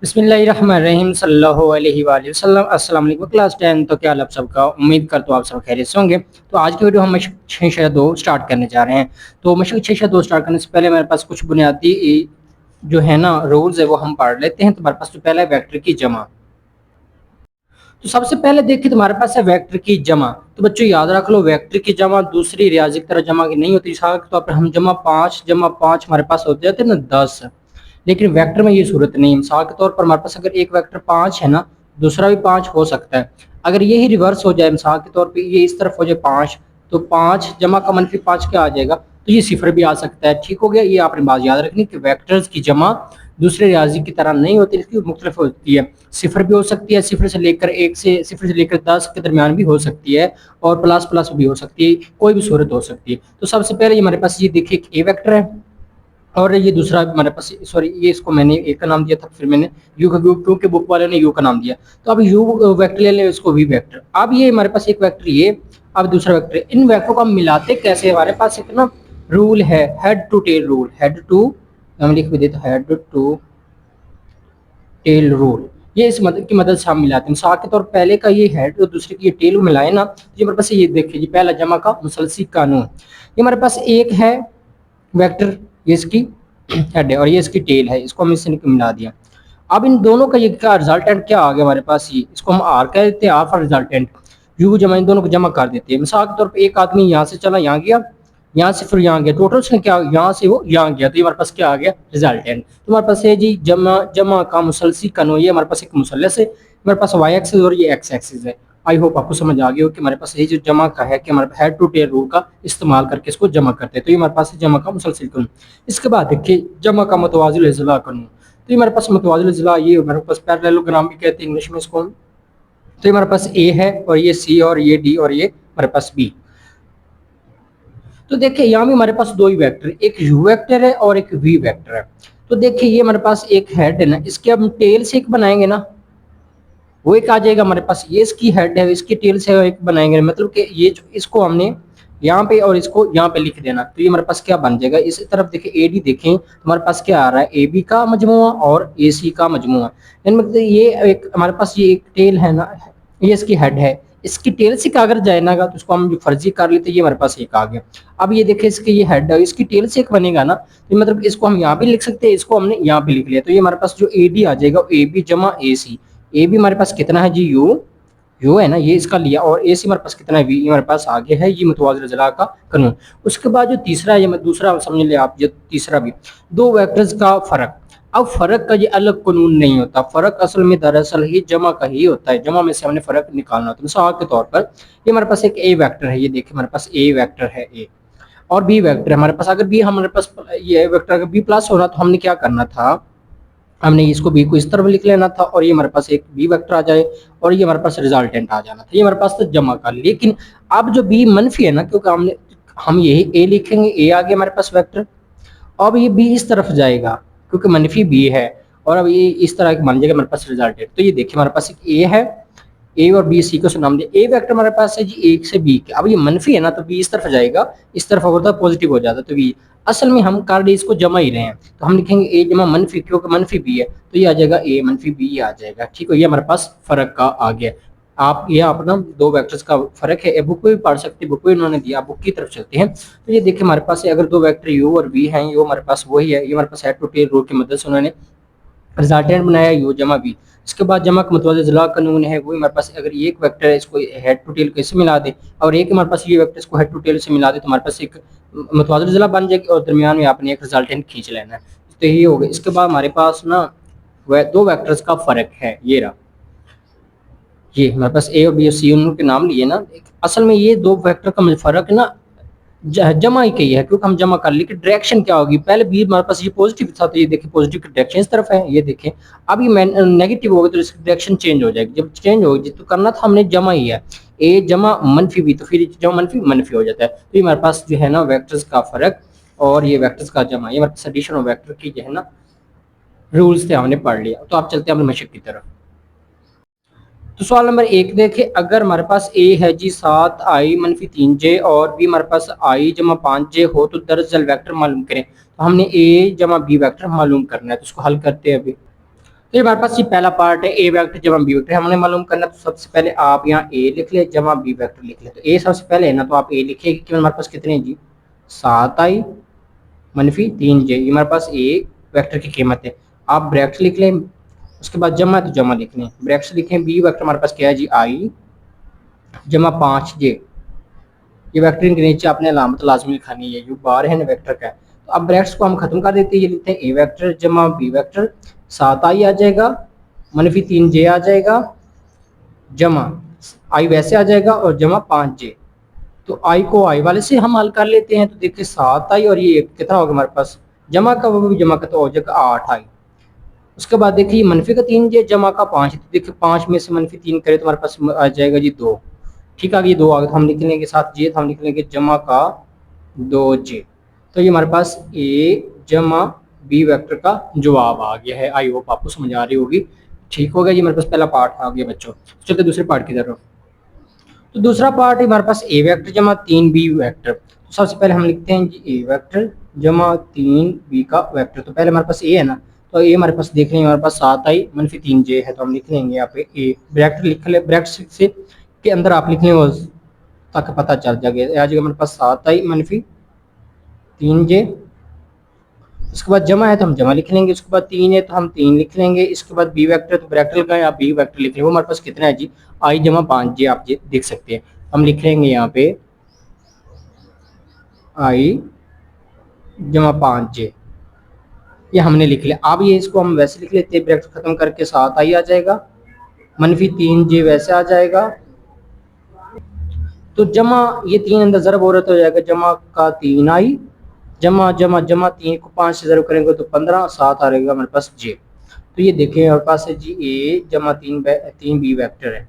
बिस्मिल्लाहिर्रहमानिर्रहीम सल्लल्लाहु अलैहि वसल्लम। अस्सलाम वालेकुम क्लास 10। तो क्या हाल आप सबका, उम्मीद करता हूँ आप सब खैरियत से होंगे। तो आज की वीडियो हम मशक 6 स्टार्ट करने जा रहे हैं। तो मशक 6 स्टार्ट करने से पहले मेरे पास कुछ बुनियादी जो है ना रूल्स है वो हम पढ़ लेते हैं। तो हमारे पास जो पहला है वेक्टर की जमा। तो सबसे पहले देखिए तुम्हारे पास है वेक्टर की जमा। तो बच्चों याद रख लो, वेक्टर की जमा दूसरी रियाजी की तरह जमा की नहीं होती। मिसाल के तौर पर हम जमा पाँच हमारे पास हो जाते हैं ना 10, लेकिन वेक्टर में ये सूरत नहीं है। मिसाल के तौर पर हमारे पास अगर एक वेक्टर 5 है ना, दूसरा भी 5 हो सकता है। अगर यही रिवर्स हो जाए, मिसाल के तौर पर ये इस तरफ हो जाए 5, तो 5 जमा का -5 क्या आ जाएगा, तो ये सिफर भी आ सकता है। ठीक हो गया। ये आपने बात याद रखनी कि वेक्टर्स की जमा दूसरे रियाजी की तरह नहीं होती, इसकी मुख्तलिफ होती है। सिफर भी हो सकती है, सिफर से लेकर 1 से सिफर से लेकर 10 के दरमियान भी हो सकती है, और प्लस प्लस भी हो सकती है। कोई भी सूरत हो सकती है। तो सबसे पहले ये हमारे पास ये देखिए ए वेक्टर है, और ये दूसरा हमारे पास, सॉरी ये इसको मैंने ए का नाम दिया था, फिर मैंने यू का, क्योंकि बुक वाले ने यू का नाम दिया। तो अब यू वेक्टर ले लें, इसको वी वेक्टर। अब ये हमारे पास एक वेक्टर ये, अब दूसरा वेक्टर। इन वेक्टरों को हम मिलाते कैसे, हमारे पास एक ना रूल है, head to tail rule. Head to, हम लिख भी देते हेड टू टेल रूल। ये इस मदद की मदद से हम मिलाते हैं। मिसाल के तौर पहले का ये हेड और दूसरे की ये टेल मिलाए ना, तो ये हमारे पास ये देखिए जी पहला जमा का मुसलसी कानून। ये हमारे पास एक है वेक्टर, ये इसकी हेड है और ये इसकी टेल है, इसको हम इससे मिला दिया। अब इन दोनों का ये क्या रिजल्टेंट क्या आ गया हमारे पास, ये इसको हम आर कह देते हैं, आर फॉर रिजल्टेंट। यू जमा इन दोनों को जमा कर देते हैं। मिसाल के तौर पर एक आदमी यहाँ से चला यहाँ गया, यहाँ से फिर यहाँ गया, टोटल उसने क्या, यहाँ से वो यहाँ गया, तो ये हमारे पास क्या आ गया रिजल्टेंट। तो हमारे पास है जी जमा जमा का मुसलसी कानून। ये हमारे पास एक मुसलस है, हमारे पास वाई एक्सिस और ये एक्स एक्सिस है। आई होप आपको समझ आ गई हो कि हमारे पास ये जो जमा का है कि हमारे हेड टू टेल रूल का इस्तेमाल करके इसको जमा करते हैं। तो ये हमारे पास जमा का मुसलसिल कानून। इसके बाद देखिए जमा का मुतवाज़िल इज़ला कानून। तो ये हमारे पास मुतवाज़िल इज़ला, ये हमारे पास पैरेललोग्राम भी कहते हैं इंग्लिश में इसको। तो ये हमारे पास ए है और ये सी और ये डी और ये हमारे पास बी। तो देखिए यहाँ भी हमारे पास दो ही वेक्टर, एक यू वेक्टर है और एक वी वेक्टर है। तो देखिए ये हमारे पास एक हेड है ना, इसके हम टेल से एक बनाएंगे ना, वो एक आ जाएगा हमारे पास। ये इसकी हेड है, इसकी टेल से एक बनाएंगे, मतलब कि ये जो इसको हमने यहाँ पे और इसको यहाँ पे लिख देना। तो ये हमारे पास क्या बन जाएगा, इस तरफ देखिए ए डी देखें तो हमारे पास क्या आ रहा है, ए बी का मजमुआ और ए सी का मजमुआ। मतलब ये एक हमारे पास ये एक टेल है ना, ये इसकी हेड है, इसकी टेल से अगर जाए ना तो उसको हम जो फर्जी कर लेते, ये हमारे पास एक आ गया। अब ये देखिए इसकी ये हेड है, इसकी टेल से एक बनेगा ना, तो मतलब इसको हम यहाँ भी लिख सकते हैं, इसको हमने यहाँ पे लिख लिया। तो ये हमारे पास जो ए डी आ जाएगा, ए बी जमा ए सी। ए भी हमारे पास कितना है जी, यू है ना, ये इसका लिया, और ए सी हमारे पास कितना है, वी हमारे पास आगे है। ये मुतवाज़िल इज़ला का कानून। उसके बाद जो तीसरा है, ये दूसरा समझ ले आप, ये तीसरा भी दो वेक्टर्स का फर्क। अब फर्क का ये अलग कानून नहीं होता, फर्क असल में दरअसल ही जमा का ही होता है। जमा में से हमने फर्क निकालना होता है। मिसाल के तौर पर ये हमारे पास एक ए वेक्टर है, ये देखिए हमारे पास ए वेक्टर है ए, और बी वेक्टर है हमारे पास। अगर बी हमारे पास ये वेक्टर अगर बी प्लस होना, तो हमने क्या करना था, हमने इसको बी को इस तरफ लिख लेना था, और ये हमारे पास एक बी वेक्टर आ जाए, और ये हमारे पास रिजल्टेंट आ जाना था। ये हमारे पास तो जमा का। लेकिन अब जो बी मनफी है ना, क्योंकि हम यही ए लिखेंगे, ए आ गया हमारे पास वेक्टर। अब ये बी इस तरफ जाएगा क्योंकि मनफी बी है, और अब ये इस तरह मान जाएगा हमारे पास रिजल्टेंट। तो ये देखिए हमारे पास एक ए है, ए और बी सी को नाम दिया। ए वेक्टर हमारे पास है जी एक से बी के। अब ये मनफी है ना, तो बी इस तरफ जाएगा, इस तरफ होता है पॉजिटिव हो जाता, तो बी। असल में हम कर इसको जमा ही रहे हैं, तो हम लिखेंगे ए जमा मनफी, क्योंकि मनफी बी है, तो ये आ जाएगा ए मनफी बी आ जाएगा। ठीक है, ये हमारे पास फर्क का आ गया। आप ये अपना दो वेक्टर्स का फर्क है, बुक में भी पढ़ सकते हैं, बुक में इन्होंने दिया, बुक की तरफ चलते हैं। तो ये देखिए हमारे पास अगर दो वेक्टर यू और वी हैं, यू हमारे पास वही है, ये हमारे पास हेड टू टेल रूल की मदद से उन्होंने रिजल्टेंट बनाया यू जमा बी। इसके बाद जमा का मुतवाज़िल इज़ला कानून है, वो हमारे पास अगर ये एक वेक्टर है, इसको हेड टू टेल कैसे मिला दे, और एक हमारे पास ये वेक्टर इसको हेड टू टेल से मिला दे, तो हमारे पास एक मुतवाज़िल इज़ला बन जाएगी, और दरमियान में आपने एक रिजल्टेंट खींच लेना है। तो ये हो गया। इसके बाद हमारे पास ना दो वेक्टर्स का फर्क है, ये रहा, ये हमारे पास ए और बी और सी उनके नाम लिए ना। असल में ये दो वेक्टर का फर्क ना जमा ही कही है, क्योंकि हम जमा कर, लेकिन डायरेक्शन क्या होगी, पहले बी हमारे पास ये पॉजिटिव था, तो ये देखिए पॉजिटिव की डायरेक्शन इस तरफ है, ये देखें। अब ये नेगेटिव होगी तो इसकी डायरेक्शन चेंज हो जाएगी। जब चेंज होगी तो करना था हमने जमा ही है, ए जमा मनफी बी, तो फिर जमा मनफी मनफी हो जाता है। तो ये हमारे पास जो है ना वेक्टर्स का फर्क और ये वेक्टर्स का जमा, ये हमारे पास एडिशन ऑफ वेक्टर की जो है ना रूल्स थे, हमने पढ़ लिया। तो आप चलते हैं अपने मशक की तरफ। तो सवाल नंबर 1 देखें, अगर हमारे पास ए है जी 7i-3j और बी हमारे पास i जमा 5j हो, तो दरअसल वेक्टर मालूम करें। तो हमने ए जमा बी वेक्टर मालूम करना है, तो उसको हल करते हैं अभी। तो ये हमारे पास ये पहला पार्ट है ए वेक्टर जमा बी वेक्टर हमने मालूम करना। तो सबसे पहले आप यहाँ ए लिख ले जमा बी वेक्टर लिख ले। तो ए सबसे पहले है ना, तो आप ए लिखिए कि हमारे पास कितने हैं जी 7i मनफी 3j, ये हमारे पास ए वेक्टर की कीमत है। आप ब्रैकेट लिख लें, उसके बाद जमा तो जमा लिख लें, ब्रैकेट लिखें बी वेक्टर हमारे पास क्या है जी आई जमा 5j, ये वेक्टर के नीचे आपने अलामत लाजमी लिखानी है, जो बार है ना वेक्टर का। तो अब ब्रैकेट्स को हम खत्म कर देते हैं, ये लिखते हैं ए वेक्टर जमा बी वेक्टर 7i आ जाएगा मनफी 3j आ जाएगा जमा आई वैसे आ जाएगा और जमा 5j। तो आई को आई वाले से हम हल कर लेते हैं। तो देखिए 7i और ये कितना होगा हमारे पास जमा का, वो भी जमा का तो हो जाएगा 8i। उसके बाद देखिए मनफी का 3j जमा का 5, तो देखिए 5 में से मनफी 3 करे तो हमारे पास आ जाएगा जी 2। ठीक है, ये 2 आ गया, तो हम लिख लेंगे साथ जे, तो हम लिख लेंगे जमा का 2j। तो ये हमारे पास ए जमा बी वेक्टर का जवाब आ गया है। आई होप आपको समझ आ रही होगी। ठीक हो गया जी, हमारे पास पहला पार्ट आ गया बच्चों। चलते दूसरे पार्ट की तरफ। तो दूसरा पार्ट है हमारे पास ए वेक्टर जमा 3b वेक्टर। तो सबसे पहले हम लिखते हैं जी ए वेक्टर जमा 3b का वेक्टर। तो पहले हमारे पास ए है ना, तो ए हमारे पास देख लेंगे हमारे पास 7i मनफी 3j है, तो हम लिख लेंगे यहाँ पे ए ब्रैकेट लिख ले, ब्रैकेट से के अंदर आप लिख लेंगे ताकि पता चल जाएगा। आ जाएगा हमारे पास 7i मनफी 3j। उसके बाद जमा है तो हम जमा लिख लेंगे, उसके बाद 3 है तो हम 3 लिख लेंगे। इसके बाद बी वेक्टर, तो ब्रैकेट लगाए आप बी वेक्टर लिख लेंगे, वो हमारे पास कितना है जी आई जमा 5j, आप ये देख सकते हैं। हम लिख लेंगे यहाँ पे आई जमा 5j, ये हमने लिख लिया। अब ये इसको हम वैसे लिख लेते हैं, ब्रैकेट खत्म करके 7i आ जाएगा मनफी 3j वैसे आ जाएगा। तो जमा ये 3 अंदर जरब हो रहा तो हो जाएगा जमा का 3i जमा जमा जमा 3 को 5 से जरब करेंगे तो 15, 7 आ रहेगा हमारे पास j। तो ये देखिए हमारे पास है जी ए जमा 3b वेक्टर है।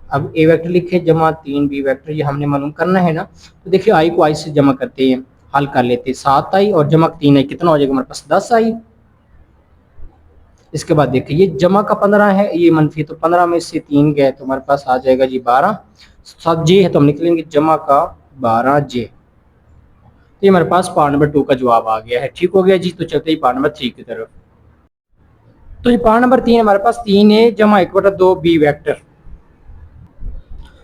अब ए वेक्टर लिखे जमा 3b वेक्टर, ये हमने मालूम करना है ना। तो देखिए आई को आई से जमा करते हैं, हल कर लेते हैं, 7i और जमा 3i कितना हो जाएगा हमारे पास 10i। इसके बाद देखिए ये जमा का 15 है, ये मनफी, तो 15 में से 3 गए तो हमारे पास आ जाएगा जी 12। 7j है तो हम निकलेंगे जमा का 12j। तो ये हमारे पास पार्ट नंबर 2 का जवाब आ गया है। ठीक हो गया जी। तो चलते ही पार्ट नंबर 3 की तरफ। तो ये पार्ट नंबर 3 हमारे पास 3a जमा 1/2b वेक्टर।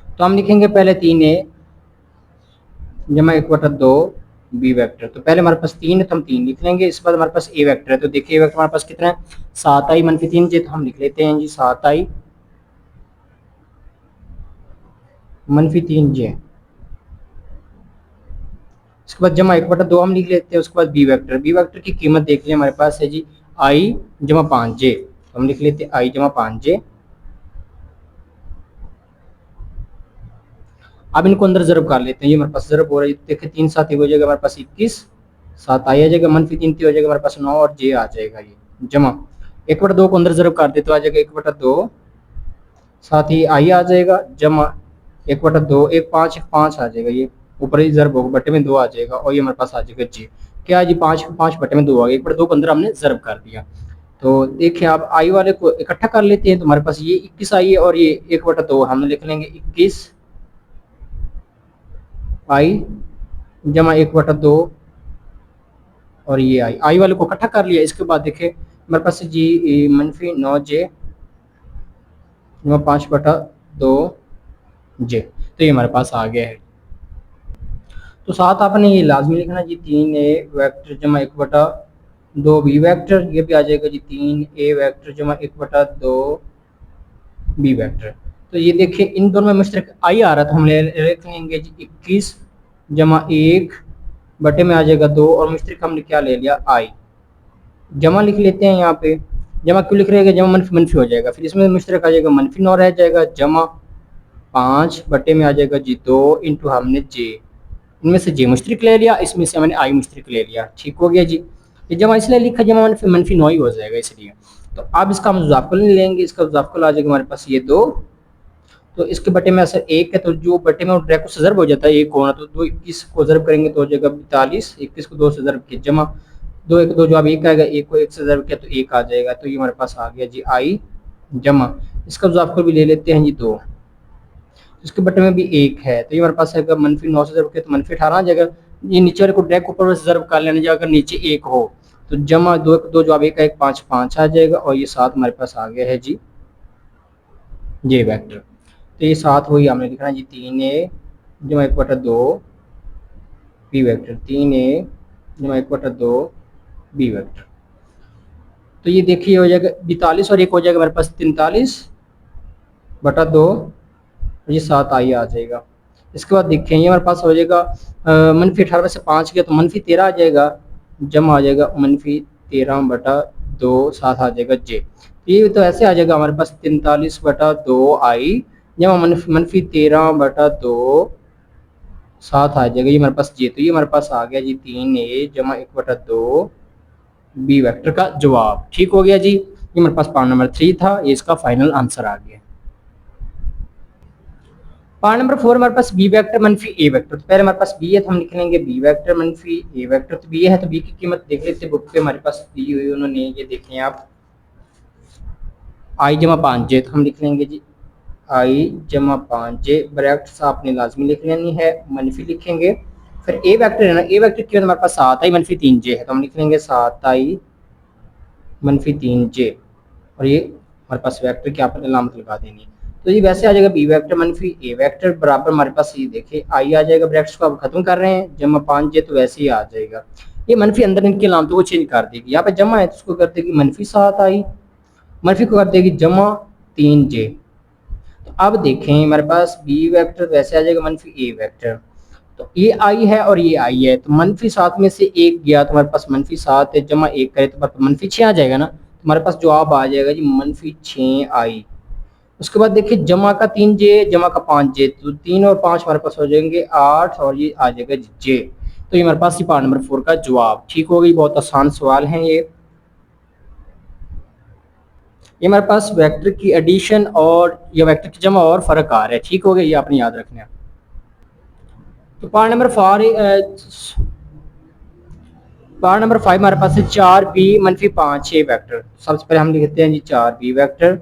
तो हम लिखेंगे पहले 3a जमा 1/2b वेक्टर। तो पहले हमारे पास 3 है तो हम 3 लिख लेंगे। इसके बाद हमारे पास ए वेक्टर है, तो देखिए वेक्टर हमारे पास कितना है 7i मनफी 3j, तो हम लिख लेते हैं जी 7i मनफी 3j। उसके बाद जमा 1/2 हम लिख लेते हैं। उसके बाद बी वेक्टर की कीमत देख लें हमारे पास है जी आई जमा 5j, तो हम लिख लेते हैं आई जमा 5j। अब इनको अंदर जरब कर लेते हैं, ये हमारे पास जरब हो रहा है, देखिए 3 7 हो जाएगा हमारे पास 21, 7 आई आ जाएगा मनफी 3 हो जाएगा हमारे पास 9 और j आ जाएगा ये जमा 1/2 को अंदर जरब कर देते तो आ जाएगा 1/2, साथ ही आई आ जाएगा जमा 1/2, 1 5 1 5 आ जाएगा, ये ऊपर ही जरब होगा बटे में 2 आ जाएगा और ये हमारे पास आ जाएगा j। क्या जी 5 5 बटे में 2 आ गया, 1/2 को अंदर हमने जरब कर दिया। तो देखिए आप आई वाले को इकट्ठा कर लेते हैं, तो हमारे पास ये 21 आई है और ये 1/2 हमने लिख लेंगे 21 आई जमा 1/2 और ये आई वाले को इकट्ठा कर लिया। इसके बाद देखिए हमारे पास जी मनफी 9j जमा 5/2j, तो ये हमारे पास आ गया है। तो साथ आपने ये लाजमी लिखना जी 3a वेक्टर जमा 1/2b वेक्टर, ये भी आ जाएगा जी 3a वेक्टर जमा 1/2b वेक्टर। तो ये देखिए इन दोनों में मुश्तरक आई आ रहा था, हम लिख लेंगे जी 21 जमा 1 बटे में आ जाएगा 2 और मुश्तरक हमने क्या ले लिया आई। जमा लिख लेते हैं यहाँ पे, जमा क्यों लिख रहे हैं, जमा मनफी मनफी हो जाएगा, फिर इसमें मुश्तरक आ जाएगा मनफी 9 रह जाएगा जमा 5 बटे में आ जाएगा जी 2 इंटू हमने j, इनमें से j मुश्तरक ले लिया, इसमें से हमने आई मुश्तरक ले लिया। ठीक हो गया जी। ये जमा इसलिए लिखा जमा मनफी 9 ही हो जाएगा इसलिए। तो अब इसका हम मुजाफकुल लेंगे, इसका मुजाफकुल आ जाएगा हमारे पास ये 2, तो इसके बटे में असर 1 है, तो जो बटे में डायरेक्ट से ज़रब हो जाता है 1 होना, तो 2 21 को ज़रब करेंगे तो हो जाएगा 42, 21 को 2 से ज़रब किया जमा 2 1 2 जो अब 1 आएगा, 1 को 1 से ज़रब किया तो 1 आ जाएगा। तो ये हमारे पास आ गया जी आई जमा, इसका मुजाफकुल भी ले लेते हैं जी 2, इसके बटे में भी 1 है, तो ये हमारे पास आएगा मनफी 9 से ज़रब किया तो मनफी 18 आ जाएगा। ये नीचे वाले को डायरेक्ट ऊपर से ज़रब कर लेना, अगर नीचे 1 हो तो जमा दो दो जवाब एक का एक 5 5 आ जाएगा और ये 7 हमारे पास आ गया है जी जे वेक्टर। तो ये 7 वही हमने लिखना है जी 3a जमा 1/2 बी वेक्टर, 3a जमा 1/2 बी वेक्टर। तो ये देखिए हो जाएगा 42 और एक हो जाएगा हमारे पास 43/2 और ये 7 आई आ जाएगा। इसके बाद देखें ये हमारे पास हो जाएगा -18 में से 5 गया तो -13 आ जाएगा, जमा आ जाएगा -13/2 7 आ जाएगा जे। ये तो ऐसे आ जाएगा हमारे पास 43/2 आई जमा -13/2 7 आ जाएगा, ये हमारे पास जे। तो ये हमारे पास आ गया जी 3a जमा 1/2 बी वेक्टर का जवाब। ठीक हो गया जी, ये हमारे पास पार्ट नंबर 3 था, ये इसका फाइनल आंसर आ गया। पार्ट नंबर 4 हमारे पास बी वेक्टर मनफी ए वेक्टर। तो पहले हमारे पास बी है तो हम लिख लेंगे बी वेक्टर मनफी ए वेक्टर। तो बी है तो बी की कीमत देख लेते बुक पे हमारे पास दी हुई उन्होंने, ये देखें आप आई जमा 5j। तो हम लिख लेंगे जी आई जमा 5j, ब्रैकेट्स आपने लाजमी लिख लेनी है, मनफी लिखेंगे। फिर ए वेक्टर है ना, ए वेक्टर की कीमत हमारे पास 7 आई मनफी 3j है तो हम लिख लेंगे 7 आई मनफी 3j और ये हमारे पास वेक्टर की आपने अलामत लगा देनी है। तो ये वैसे आ जाएगा बी वेक्टर मनफी ए वेक्टर बराबर हमारे पास ये देखिए आई आ जाएगा, ब्रैकेट्स को आप खत्म कर रहे हैं, जमा 5j तो वैसे ही आ जाएगा। ये मनफी अंदर इनकी अलामतों को चेंज कर देगी, यहाँ पे जमा है तो उसको कर देगी मनफी 7 आई, मनफी को कर देगी जमा 3j। तो अब देखें हमारे पास बी वेक्टर वैसे आ जाएगा मनफी ए वेक्टर। तो ये आई है और ये आई है तो -7 में से एक गया तो हमारे पास -7 है, जमा 1 करे तो -6 आ जाएगा ना, तो हमारे पास जवाब आ जाएगा जी -6 आई। उसके बाद देखिए जमा का 3j जमा का 5j, तो 3 और 5 हमारे पास हो जाएंगे 8 और ये आ जाएगा जे। तो ये हमारे पास ही पार्ट नंबर 4 का जवाब। ठीक हो गई, बहुत आसान सवाल है ये हमारे पास वेक्टर की एडिशन और या वेक्टर की जमा और फर्क आ रहा है। ठीक हो गया, ये आपने याद रखना है। तो पार्ट नंबर 5 हमारे पास है 4b मनफी 5a वेक्टर। सबसे पहले हम लिखते हैं जी 4b वेक्टर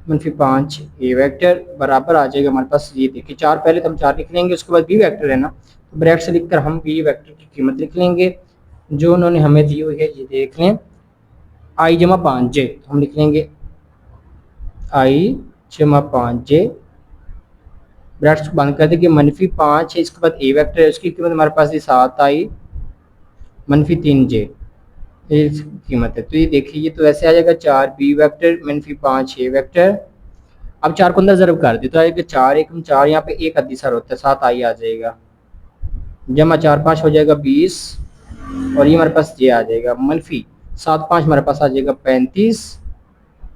मनफी 5a वेक्टर बराबर आ जाएगा हमारे पास, ये देखिए 4 पहले तो हम 4 लिख लेंगे, उसके बाद b वेक्टर है ना तो ब्रैकेट से लिखकर हम b वेक्टर की कीमत लिख लेंगे जो उन्होंने हमें दी हुई है, ये देख लें आई जमा 5j। तो हम लिख लेंगे आई जमा 5j, ब्रैकेट्स को बंद कर देंगे, मनफी 5 है, इसके बाद ए वेक्टर है उसकी कीमत हमारे पास ये 7 आई मनफी 3j ये कीमत है। तो ये देखिए ये तो ऐसे आ जाएगा 4b वेक्टर मनफी 5a वेक्टर। अब 4 को अंदर जरब कर दे तो आएगा 4 1 4, यहाँ पे एक अद्दीसर होता है 7 आई आ जाएगा, जमा 4 5 हो जाएगा 20 और ये हमारे पास जे आ जाएगा मनफी 7 5 हमारे पास आ जाएगा 35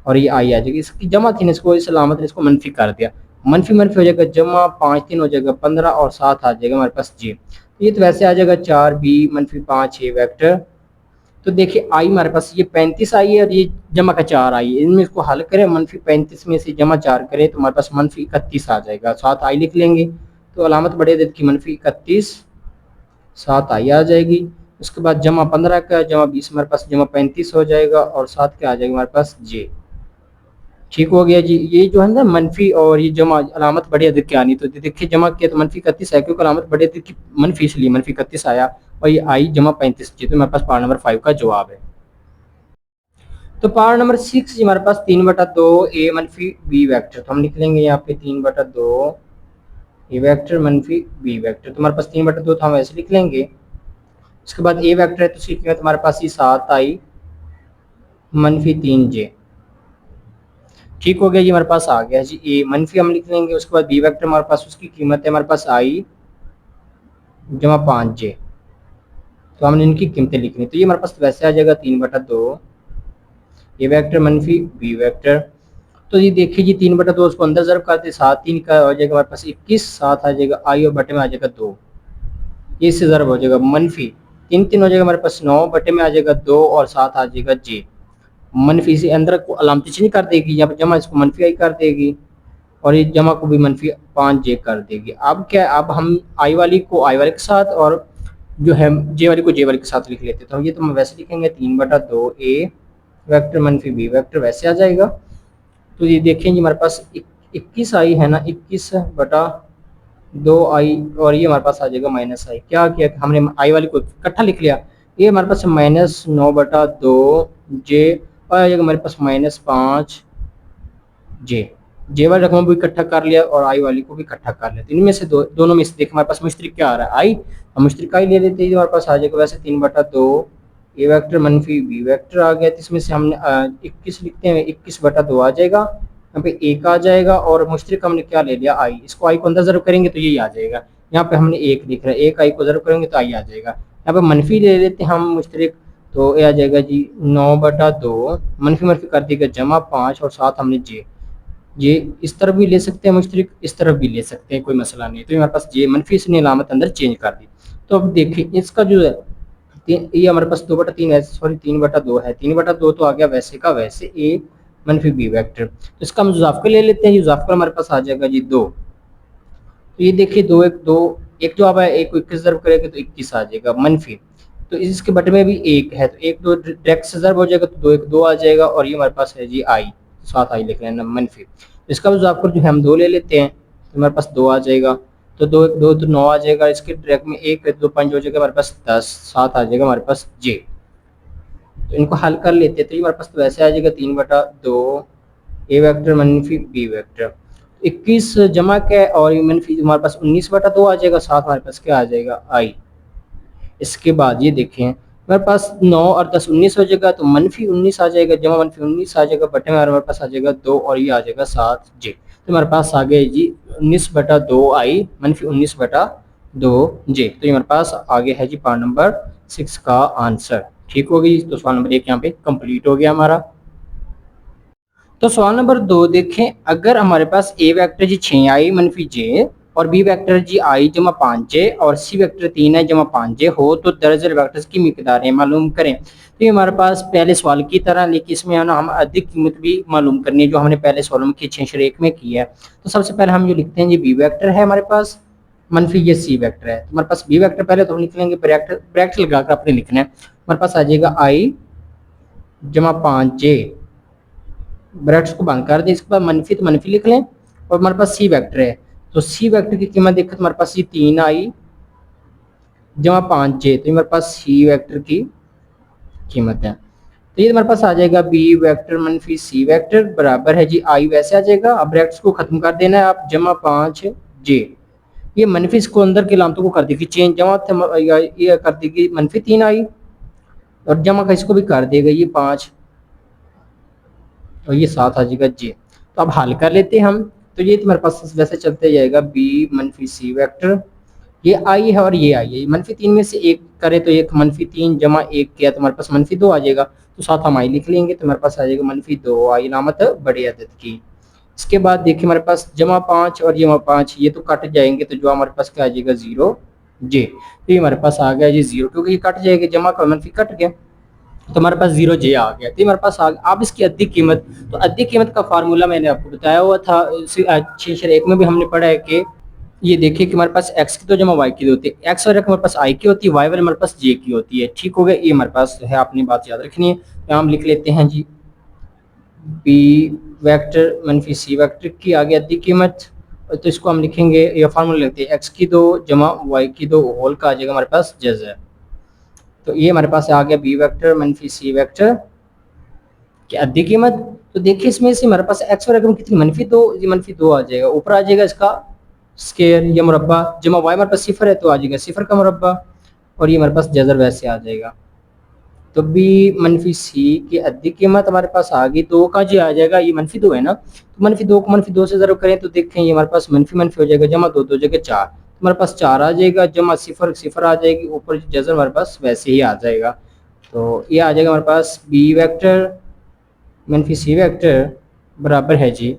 और ये आई आ जाएगी। इसकी जमा थी इसको इस अलामत ने इसको मनफी कर दिया, मनफी मनफी हो जाएगा, जमा 5 3 हो जाएगा 15 और 7 आ जाएगा हमारे पास जे। ये तो वैसे आ जाएगा 4b मनफी 5a वेक्टर। तो देखिए आई हमारे पास ये 35 आई है और ये जमा का 4 आई है, इनमें इसको हल करें मनफी 35 में से जमा 4 करें तो हमारे पास मनफी 31 आ जाएगा, 7 आई लिख लेंगे तो अलामत बड़े अदद की मनफी 31 7 आई आ जाएगी। उसके बाद जमा 15 का जमा 20 हमारे पास जमा 35 हो जाएगा और 7 का आ जाएगा हमारे पास जे। ठीक हो गया जी, ये जो है ना मनफी और ये जमा अलामत बड़े अदद की आनी, तो देखिए जमा किया तो मनफी 31 है क्योंकि अलामत बड़े अदद की मनफी इसलिए मनफी 31 आया और ये आई जमा 35 जी। तो हमारे पास पार्ट नंबर 5 का जवाब है। तो पार्ट नंबर 6 हमारे पास 3/2 ए मनफी बी वेक्टर। तो हम लिख लेंगे यहाँ पे 3/2 ए वेक्टर मनफी बी वेक्टर। तो हमारे पास 3/2 था, हम ऐसे लिख लेंगे। उसके बाद ए वेक्टर है तो उसकी कीमत हमारे पास ये 7 आई मनफी 3j। ठीक हो गया जी, हमारे पास आ गया जी ए मनफी हम लिख लेंगे। उसके बाद बी वेक्टर हमारे पास उसकी कीमत है हमारे पास आई जमा 5j। तो हमने इनकी कीमतें लिखनी, तो ये हमारे पास वैसे आ जाएगा 3/2 ए वेक्टर मनफी बी वेक्टर। तो ये देखिए जी 3/2 उसको अंदर जरब करते 7 3 का हो जाएगा हमारे पास 21 7 आ जाएगा आई और बटे में आ जाएगा 2, ये इससे जरब हो जाएगा मनफी 3 3 हो जाएगा हमारे पास 9 बटे में आ जाएगा 2 और 7 आ जाएगा जे। मनफी से अंदर को अलामती नहीं कर देगी, यहाँ पे जमा इसको मनफी आई कर देगी और ये जमा को भी मनफी 5j कर देगी। अब क्या, अब हम आई वाली को आई वाले के साथ और जो है जे वाली को जे वाली के साथ लिख लेते, तो ये तो हम वैसे लिखेंगे 3/2 ए वेक्टर मनफी बी वेक्टर वैसे आ जाएगा। तो ये देखेंगे हमारे पास 21 आई है ना, 21/2 आई और ये हमारे पास आ जाएगा -i। क्या किया हमने आई वाली को इकट्ठा लिख लिया, ये हमारे पास -9/2 जे, और आ जाएगा हमारे पास -5 जे। जे वाले रकम भी इकट्ठा कर लिया और आई वाली को भी इकट्ठा कर लिया, तो इनमें से दोनों में से देख हमारे पास मुश्तरिक क्या आ रहा है, आई। हम मुश्तरिक आई ले लेते हैं, हमारे पास आ जाएगा वैसे 3/2 ए वेक्टर मनफी बी वेक्टर आ गया, तो इसमें से हमने 21 लिखते हैं, 21/2 आ जाएगा, यहाँ पे 1 आ जाएगा, और मुश्तरिक हमने क्या ले लिया, आई। इसको आई को अंदर ज़रूर करेंगे तो यही आ जाएगा। यहाँ पे हमने 1 लिख रहा है, 1 आई को ज़रूर करेंगे तो आई आ जाएगा। यहाँ पे मनफी ले लेते हैं हम मुश्तरिक, तो ये आ जाएगा जी 9/2, मनफी मनफी कर देगा जमा 5, और साथ हमने जे। ये इस तरफ भी ले सकते हैं मुश्तरिक, इस तरफ भी ले सकते हैं, कोई मसला नहीं। तो हमारे पास जे मनफी इसने अलामत अंदर चेंज कर दी। तो अब देखिए इसका जो है ये हमारे पास 2/3 है, सॉरी 3/2 है, 3/2 तो आ गया वैसे का वैसे ए मनफी बी वेक्टर। तो इसका हम जुजाफका ले लेते हैं, जुजाफका हमारे पास आ जाएगा जी 2। तो ये देखिए 2 1 2, एक जो अब है 1 को 21 ज़रब करेंगे तो 21 आ जाएगा मनफी। तो इसके बटे में भी 1 है, तो 1 2 डायरेक्ट से ज़रब हो जाएगा, तो 2 1 2 आ जाएगा, और ये हमारे पास है जी आई, साथ आई लिख रहे हैं मनफी। इसका जुजाफका जो है हम 2 ले लेते हैं, तो हमारे पास 2 आ जाएगा, तो 2 1 2 तो 9 आ जाएगा, इसके डायरेक्ट में 1 2 5 हो जाएगा, हमारे पास 10, साथ आ जाएगा हमारे पास जे। तो इनको हल कर लेते हैं, तो ये हमारे पास तो वैसे आ जाएगा 3/2 ए वेक्टर मनफी बी वेक्टर, 21 जमा क्या है, और ये मनफी हमारे पास 19/2 आ जाएगा, साथ हमारे पास क्या आ जाएगा आई। इसके बाद ये देखें हमारे पास 9 और 10 19 हो जाएगा, तो -19 आ जाएगा, जमा -19 आ जाएगा, बटे में हमारे पास आ जाएगा 2, और ये आ जाएगा 7 जे। तो हमारे पास आ गया जी 19/2 आई -19/2 जे। तो ये हमारे पास आगे है जी पार्ट नंबर 6 का आंसर। ठीक हो गई, तो सवाल नंबर 1 यहाँ पे कंप्लीट हो गया हमारा। तो सवाल नंबर 2 देखें, अगर हमारे पास ए वेक्टर जी 6i मनफी जे, और बी वेक्टर जी i जमा 5j, और सी वेक्टर 3i जमा 5j हो, तो दर्जन वेक्टर्स की मिकदारें मालूम करें। तो ये हमारे पास पहले सवाल की तरह, लेकिन इसमें है ना हम अधिक कीमत भी मालूम करनी है, जो हमने पहले सवालों में की 6 में की है। तो सबसे पहले हम जो लिखते हैं जी बी वेक्टर है हमारे पास मनफी ये सी वेक्टर है, तो हमारे पास बी वेक्टर पहले तो हम लिख लेंगे, ब्रैकेट लगाकर अपने लिखना है। हमारे पास आ जाएगा i जमा 5j, ब्रैकेट्स को बंद कर दें, इसके बाद मनफी तो मनफी लिख लें, और हमारे पास सी वेक्टर है, तो सी वेक्टर की कीमत देखो तो हमारे पास ये 3i जमा 5j, तो हमारे पास सी वेक्टर की कीमत है। तो ये हमारे पास आ जाएगा बी वेक्टर मनफी सी वेक्टर बराबर है जी आई, वैसे आ जाएगा। अब ब्रैकेट्स को खत्म कर देना है आप, जमा 5j, ये मनफी इसको अंदर के लामतों को कर देगी चेंज, जमा ये कर देगी मनफी 3i, और जमा का इसको भी कर देगा ये 5, और ये 7 आ जाएगा जे। तो अब हल कर लेते हैं हम, तो ये तुम्हारे पास वैसे चलते जाएगा बी मनफी सी वेक्टर, ये आई है और ये आई है, मनफी 3 में से एक करे तो एक -3 जमा 1 किया तो हमारे पास -2 आ जाएगा, तो साथ हम आई लिख लेंगे, तो हमारे पास आ जाएगा -2 आई अलामत बड़ी अदद की। इसके बाद देखिए हमारे पास जमा 5 और जमा 5 ये तो कट जाएंगे, तो जो हमारे पास क्या आ जाएगा 0 जे। तो ये हमारे पास आ गया जी 0, क्योंकि ये कट जाएगा, जमा का मनफी कट गया, तो हमारे पास 0 जे आ गया। तो हमारे पास अब इसकी अद्दी कीमत, तो अद्दी कीमत का फार्मूला मैंने आपको बताया हुआ था, 6 में भी हमने पढ़ा है कि ये देखिए कि हमारे पास x की तो जमा y की होती है, x वाले हमारे पास i की होती है, y वाले हमारे पास j की होती है। ठीक हो गया, ये हमारे पास है, आपने बात याद रखनी है। तो हम लिख लेते हैं जी b वेक्टर मनफी सी वेक्टर की आगे अद्दी कीमत, तो इसको हम लिखेंगे, या फार्मूला लेते हैं x की 2 जमा y की 2 होल का आ जाएगा हमारे पास जज़ा। तो ये हमारे पास आ गया बी वेक्टर मनफी सी वेक्टर की अद्दी कीमत। तो देखिए इसमें से हमारे पास x वाली रकम कितनी -2, ये -2 आ जाएगा, ऊपर आ जाएगा इसका स्केयर या मुरब्बा, जमा y हमारे पास 0 है तो आ जाएगा 0 का मुरब्बा, और ये हमारे पास जज़र वैसे आ जाएगा। तो बी मनफी सी की अद्दी कीमत हमारे पास आ गई, 2 का जो आ जाएगा, ये -2 है ना, तो -2 को -2 से ज़रूर करें तो देखें ये हमारे पास मनफी हो जाएगा, जमा 2 2 जगह 4, हमारे पास 4 आ जाएगा, जमा 0 0 आ जाएगी, ऊपर जज़र हमारे पास वैसे ही आ जाएगा। तो ये आ जाएगा हमारे पास बी वेक्टर मनफी सी वेक्टर बराबर है जी,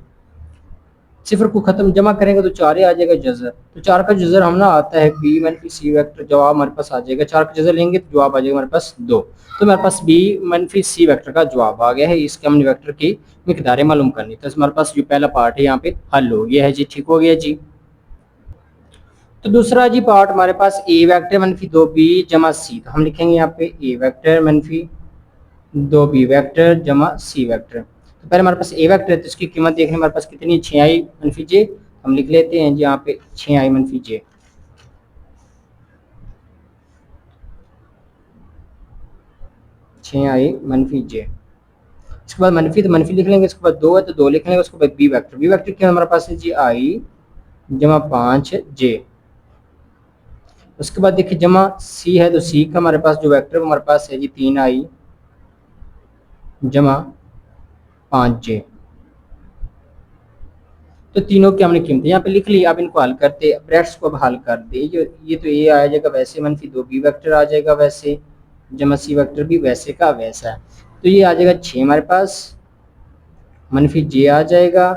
0 को खत्म जमा करेंगे तो 4 ही आ जाएगा जज़र, तो 4 का जज़र हम ना आता है बी मनफी सी वेक्टर, जवाब हमारे पास आ जाएगा, 4 का जज़र लेंगे तो जवाब आ जाएगा हमारे पास 2। तो हमारे पास बी मनफी सी वेक्टर का जवाब आ गया है, इसके हमने वेक्टर की मिकदारें मालूम करनी, तो हमारे पास जो पहला पार्ट है यहाँ पे हल हो गया है जी। ठीक हो गया जी। तो दूसरा जी पार्ट हमारे पास ए वेक्टर मनफी 2b जमा सी, तो हम लिखेंगे यहाँ पे ए वेक्टर मनफी 2b वेक्टर जमा सी वेक्टर। तो पहले हमारे पास ए वेक्टर है, तो इसकी कीमत देखने हमारे पास कितनी है, 6i मनफी जे, हम लिख लेते हैं जी यहाँ पे 6i मनफी जे। 6i मनफी जे। इसके बाद मनफी तो मनफी लिख लेंगे, इसके बाद 2 है तो 2 लिख लेंगे, उसके बाद बी वेक्टर क्या हमारे पास है जी आई जमा 5 जे। उसके बाद देखिए जमा सी है तो सी का हमारे पास जो वेक्टर हमारे पास है जी 3i जमा 5j। तो तीनों की हमने कीमतें यहाँ पे लिख ली। अब इनको हल करते, ब्रैकेट्स को अब हल कर दे। जो ये तो ए आ जाएगा वैसे, मनफी 2 बी वेक्टर आ जाएगा वैसे, जमा सी वेक्टर भी वैसे का वैसा है। तो ये आ जाएगा 6 हमारे पास, मनफी जे आ जाएगा।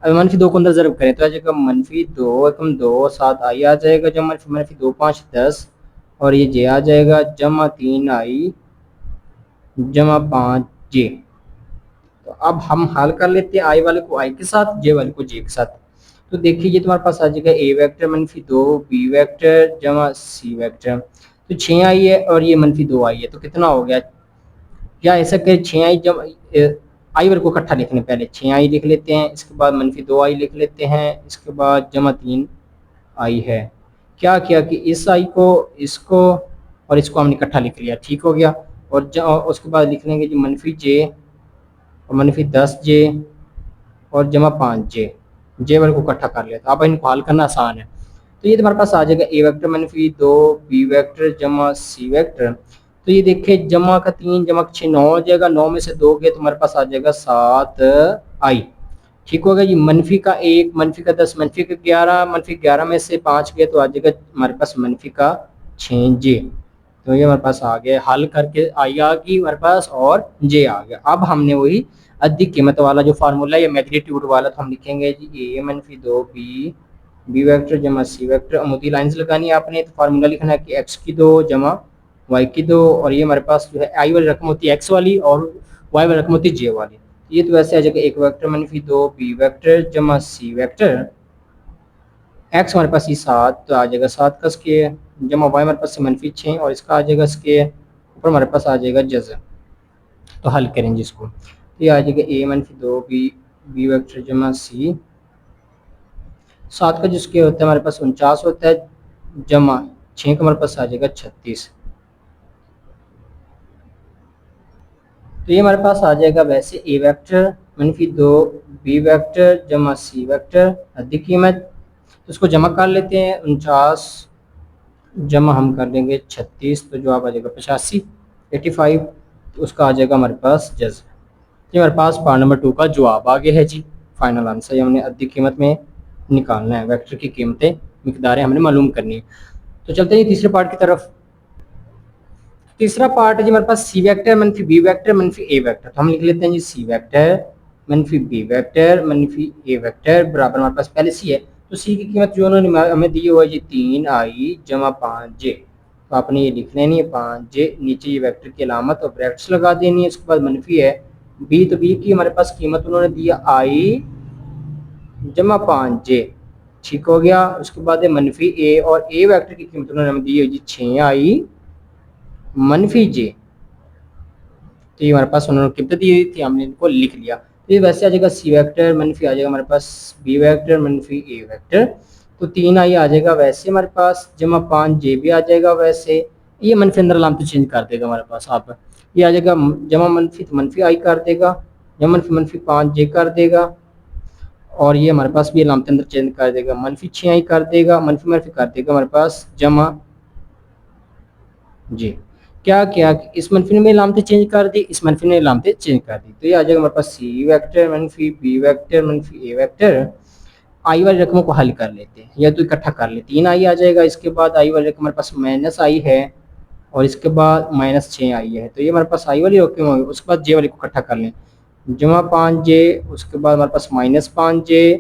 अब मनफी 2 को अंदर ज़रब करें तो आ जाएगा मनफी 2 एकम 2 7 आई आ जाएगा, जमा मनफी 2 5 10 और ये जे आ जाएगा जमा 3 आई जमा 5 जे। तो अब हम हल कर लेते हैं आई वाले को आई के साथ, जे वाले को जे के साथ। तो देखिए ये तुम्हारे पास आ जाएगा ए वेक्टर मनफी 2 बी वेक्टर जमा सी वेक्टर। तो 6 आई है और ये मनफी 2 आई है, तो कितना हो गया, या ऐसा करें 6 आई जब आई वाले को इकट्ठा लिखने, पहले 6 आई लिख लेते हैं, इसके बाद मनफी 2 आई लिख लेते हैं, इसके बाद जमा 3 आई है। क्या किया कि इस आई को, इसको और इसको हमने इकट्ठा लिख लिया, ठीक हो गया। और उसके बाद लिख लेंगे जी मनफी जे और मनफी 10j और जमा 5j, जे वाले को इकट्ठा कर लिया। अब इनको हल करना आसान है। तो ये तुम्हारे पास आ जाएगा ए वेक्टर मनफी 2 बी वेक्टर जमा सी वेक्टर। तो ये देखिए जमा का 3 जमा 6 9 हो जाएगा, 9 में से 2 गए तो हमारे पास आ जाएगा 7i, ठीक होगा। ये मनफी का 1 मनफी का 10 मनफी का 11, मनफी 11 में से 5 गए तो आ जाएगा हमारे पास मनफी का 6j। तो ये हमारे पास आ गया, हल करके आई आ गई हमारे पास और जे आ गया। अब हमने वही अधिक कीमत वाला जो फार्मूला या मैग्नीट्यूड वाला, तो हम लिखेंगे जी ए मनफी 2 बी वेक्टर जमा सी वेक्टर। अमूदी लाइन्स लगानी है आपने, तो फार्मूला लिखना है कि एक्स की 2 जमा वाई की 2 और ये हमारे पास जो है आई वाली रकम होती है एक्स वाली और वाई वाली रकम होती है जे वाली। ये तो वैसे आ जाएगा एक वेक्टर मनफी 2 बी वेक्टर जमा सी वेक्टर, एक्स हमारे पास ये 7 तो आ जाएगा 7 का स्क्वायर जमा वाई हमारे पास मनफी 6 और इसका आ जाएगा स्क्वायर, ऊपर हमारे पास आ जाएगा जज़ा। तो हल करेंगे इसको, तो ये आ जाएगा ए मनफी 2 बी वेक्टर जमा सी, 7 का जो स्क्वायर होता है हमारे पास 49 होता है, जमा 6 का हमारे पास आ जाएगा 36। तो ये हमारे पास आ जाएगा वैसे ए वेक्टर मनफी 2 बी वेक्टर जमा सी वेक्टर अधिक कीमत, तो इसको जमा कर लेते हैं। 49 जमा हम कर देंगे 36, तो जवाब आ जाएगा 85 85, तो उसका आ जाएगा हमारे पास जज। तो हमारे पास पार्ट नंबर 2 का जवाब आ गया है जी। फाइनल आंसर हमने अधिक कीमत में निकालना है, वेक्टर की कीमतें मिकदारें हमने मालूम करनी है। तो चलते हैं तीसरे पार्ट की तरफ। तीसरा पार्ट है जी हमारे पास सी वेक्टर मनफी बी वेक्टर मनफी ए वेक्टर। तो हम लिख लेते हैं जी सी वेक्टर मनफी बी वेक्टर मनफी ए वेक्टर बराबर हमारे पास पहले सी है, तो सी की कीमत जो उन्होंने हमें दी हुआ है जी 3i जमा 5j। तो आपने ये लिख लेनी है 5j, नीचे ये वेक्टर की अलामत और ब्रैकेट्स लगा देनी है। उसके बाद मनफी है बी, तो बी की हमारे पास कीमत उन्होंने दिया i जमा 5j, ठीक हो गया। उसके बाद है मनफी ए और ए वेक्टर की कीमत उन्होंने हमें दी है जी 6i मनफी j। तो ये हमारे पास उन्होंने कीमत दी थी, हमने इनको लिख लिया। तो ये वैसे आ जाएगा सी वेक्टर मनफी आ जाएगा हमारे पास बी वेक्टर मनफी ए वेक्टर, तो 3i आ जाएगा वैसे हमारे पास, जमा 5j भी आ जाएगा वैसे। ये मनफी अंदर अलामत तो चेंज कर देगा हमारे पास, आप ये आ जाएगा जमा मनफी तो मनफी आई कर देगा, जमा मनफी मनफी 5j कर देगा और ये हमारे पास भी अलामत अंदर चेंज कर देगा, मनफी 6i कर देगा, मनफी मनफी कर देगा हमारे पास जमा जी। क्या किया कि इस मनफी ने अलामतें चेंज कर दी, इस मनफी ने अलामतें चेंज कर दी। तो ये आ जाएगा हमारे पास सी वेक्टर मनफी बी वेक्टर मनफी ए वेक्टर। आई वाली रकमों को हल कर लेते हैं या तो इकट्ठा कर लेते हैं, 3i आ जाएगा, इसके बाद आई वाली रकम हमारे पास माइनस आई है और इसके बाद माइनस 6i है। तो ये हमारे पास आई वाली रकम होगी, उसके बाद जे वाली को इकट्ठा कर लें, जमा 5j, उसके बाद हमारे पास माइनस 5j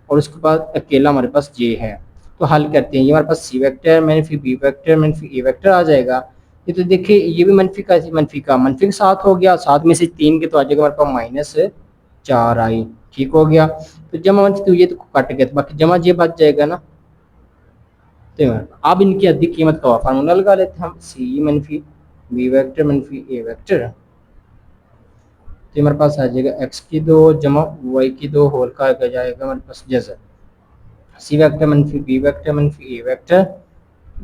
और उसके बाद अकेला हमारे पास j है। तो हल करते हैं, ये हमारे पास सी वेक्टर मनफी बी वेक्टर मनफी ए वेक्टर आ जाएगा। ये तो देखिए ये भी मनफी का मनफी के साथ हो गया, 7 में से 3 के तो आ जाएगा हमारे पास माइनस 4i, ठीक हो गया। तो जमा मनफी तो ये तो कट गया, तो बाकी जमा जे बच जाएगा ना। तो अब इनकी अधिक कीमत का फार्मूला लगा लेते हैं हम, सी मनफी बी वेक्टर मनफी ए वेक्टर। तो हमारे पास आ जाएगा एक्स की 2 जमा वाई की 2 होल का जाएगा हमारे पास जैसा सी वेक्टर मनफी बी वेक्टर मनफी ए वेक्टर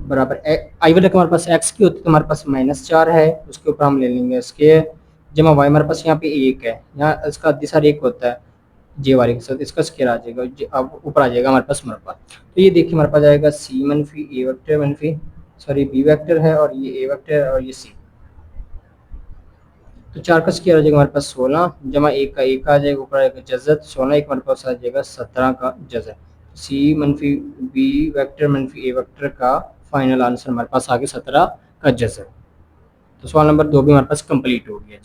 बराबर आई वाली रकम हमारे पास एक्स की होती है तो हमारे पास -4 है, उसके ऊपर हम ले लेंगे स्केयर, जमा वाई हमारे पास यहाँ पे 1 है, यहाँ इसका दिशा 1 होता है जे वाले के साथ, इसका स्केयर आ जाएगा, अब ऊपर आ जाएगा हमारे पास मरबा। तो ये देखिए हमारे पास आएगा सी मनफी ए वेक्टर मनफी सॉरी बी वेक्टर है और ये ए वेक्टर है और ये सी। तो 4 का स्केयर आ जाएगा हमारे पास 16 जमा 1 का 1 आ जाएगा, ऊपर आएगा जजत 16 एक हमारे पास आ जाएगा 17 का जजत। सी मनफी बी वेक्टर मनफी ए वेक्टर का फाइनल आंसर हमारे पास आ गया 17 का जजत। तो सवाल नंबर 2 भी हमारे पास कंप्लीट हो गया।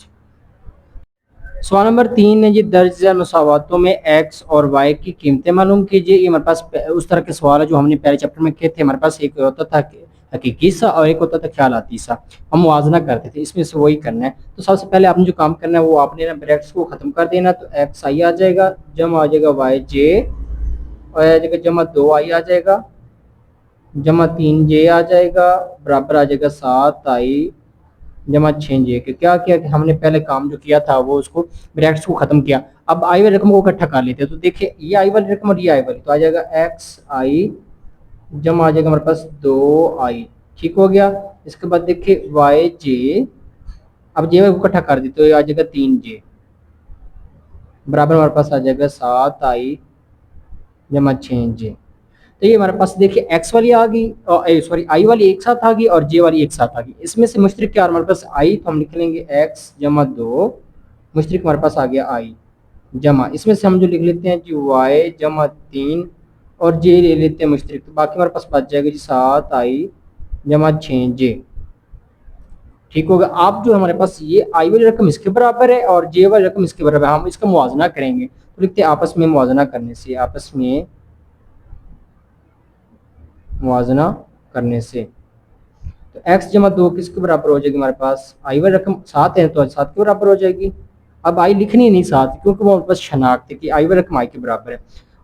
सवाल नंबर 3 है जी, दर्ज मसावातों में एक्स और वाई की कीमतें मालूम कीजिए। ये हमारे पास उस तरह के सवाल है जो हमने पहले चैप्टर में किए थे। हमारे पास एक होता था हकीकी सा और एक होता था ख्यालाती सा, हम मुआवजा करते थे, इसमें से वही करना है। तो सबसे पहले आपने जो काम करना है वो आपने ना ब्रैकेट्स को खत्म कर देना। तो एक्स आई आ जाएगा, जमा आ जाएगा वाई जे और आ जाएगा जमा 2 आई आ जाएगा, जमा 3 जे आ जाएगा, बराबर आ जाएगा 7 आई जमा 6 जे के। क्या किया कि हमने पहले काम जो किया था वो उसको ब्रैकेट्स को खत्म किया। अब आई वाली रकम को इकट्ठा कर लेते हैं। तो देखिए ये आई वाली रकम और ये आई वाली, तो आ जाएगा एक्स आई जमा आ जाएगा हमारे पास 2 आई, ठीक हो गया। इसके बाद देखिए वाई जे, अब जे को इकट्ठा कर देते तो आ जाएगा 3 जे, बराबर हमारे पास आ जाएगा 7 आई जमा 6 जे। तो ये हमारे पास देखिए एक्स वाली आ गई, सॉरी आई वाली एक साथ आ गई और जे वाली एक साथ आ गई। इसमें से मुश्तरक क्या हमारे पास आई, तो हम लिख लेंगे एक्स जमा 2, मुश्तरक हमारे पास आ गया आई, जमा इसमें से हम जो लिख लेते हैं जी वाई जमा 3 और जे ले लेते हैं मुश्तरक, तो बाकी हमारे पास बच जाएगा जी 7 आई जमा 6 जे, ठीक होगा। आप जो हमारे पास ये आई वाली रकम इसके बराबर है और जे वाली रकम इसके बराबर है, हम इसका मुआवजा करेंगे। तो लिखते हैं आपस में मुआवजा करने से, आपस में मुआवजा करने से। तो x जमा 2 किसके बराबर हो जाएगी हमारे पास, आई वाली रकम 7 है तो 7 के बराबर हो जाएगी। अब आई लिखनी नहीं 7 क्योंकि वो हमारे पास शनाख्त है कि आई वाली रकम आई के बराबर है।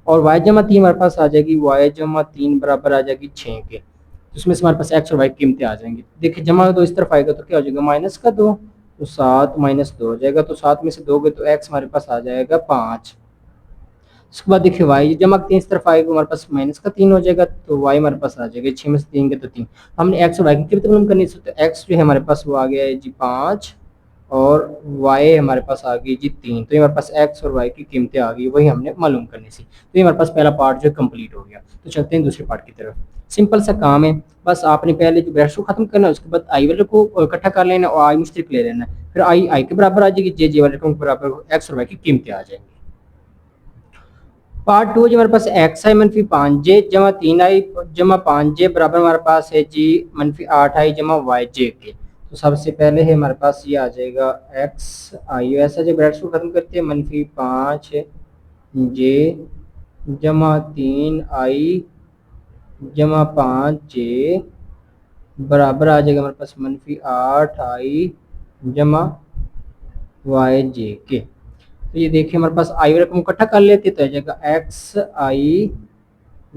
और y जमा 3 हमारे पास आ जाएगी, y जमा 3 बराबर आ जाएगी 6 के। तो इसमें से हमारे पास x और y कीमतें आ जाएंगी। देखिए जमा 2 इस तरफ आएगा तो क्या हो जाएगा माइनस का 2, तो 7 माइनस 2 हो जाएगा। तो 7 में से 2 गए तो x हमारे पास आ जाएगा 5। उसके बाद देखिए y जमा 3 इस तरफ आएगा हमारे पास माइनस का 3 हो जाएगा, तो y हमारे पास आ जाएगा 6 में से 3 के तो 3। हमने x और y की कीमत मालूम करनी है, तो x जो है हमारे पास वो आ गया है जी 5 और y हमारे पास आ गई जी 3। तो ये हमारे पास x और y की कीमतें आ गई, वही हमने मालूम करनी थी। तो ये हमारे पास पहला पार्ट जो है कंप्लीट हो गया। तो चलते हैं दूसरे पार्ट की तरफ। सिंपल सा काम है, बस आपने पहले जो ब्रैकेट को खत्म करना है, उसके बाद आई वाले को इकट्ठा कर लेना और आई मुश्तरक ले लेना, फिर आई आई के बराबर आ जाएगी, जे जे वाले के बराबर एक्स और वाई की कीमतें आ जाएंगी। पार्ट 2 जो हमारे पास एक्स आई मनफी 5 जे जमा 3 आई जमा 5 जे बराबर हमारे पास है जी मनफी 8 आई जमा वाई जे के। तो सबसे पहले है हमारे पास ये आ जाएगा एक्स आई, ऐसा जो ब्रैकेट्स को खत्म करते हैं, मनफी 5 जे जमा 3 आई जमा 5 जे बराबर आ जाएगा हमारे पास मनफी 8 आई जमा वाई जे के। तो ये देखिए हमारे पास आई रकम इकट्ठा कर लेते तो आ जाएगा एक्स आई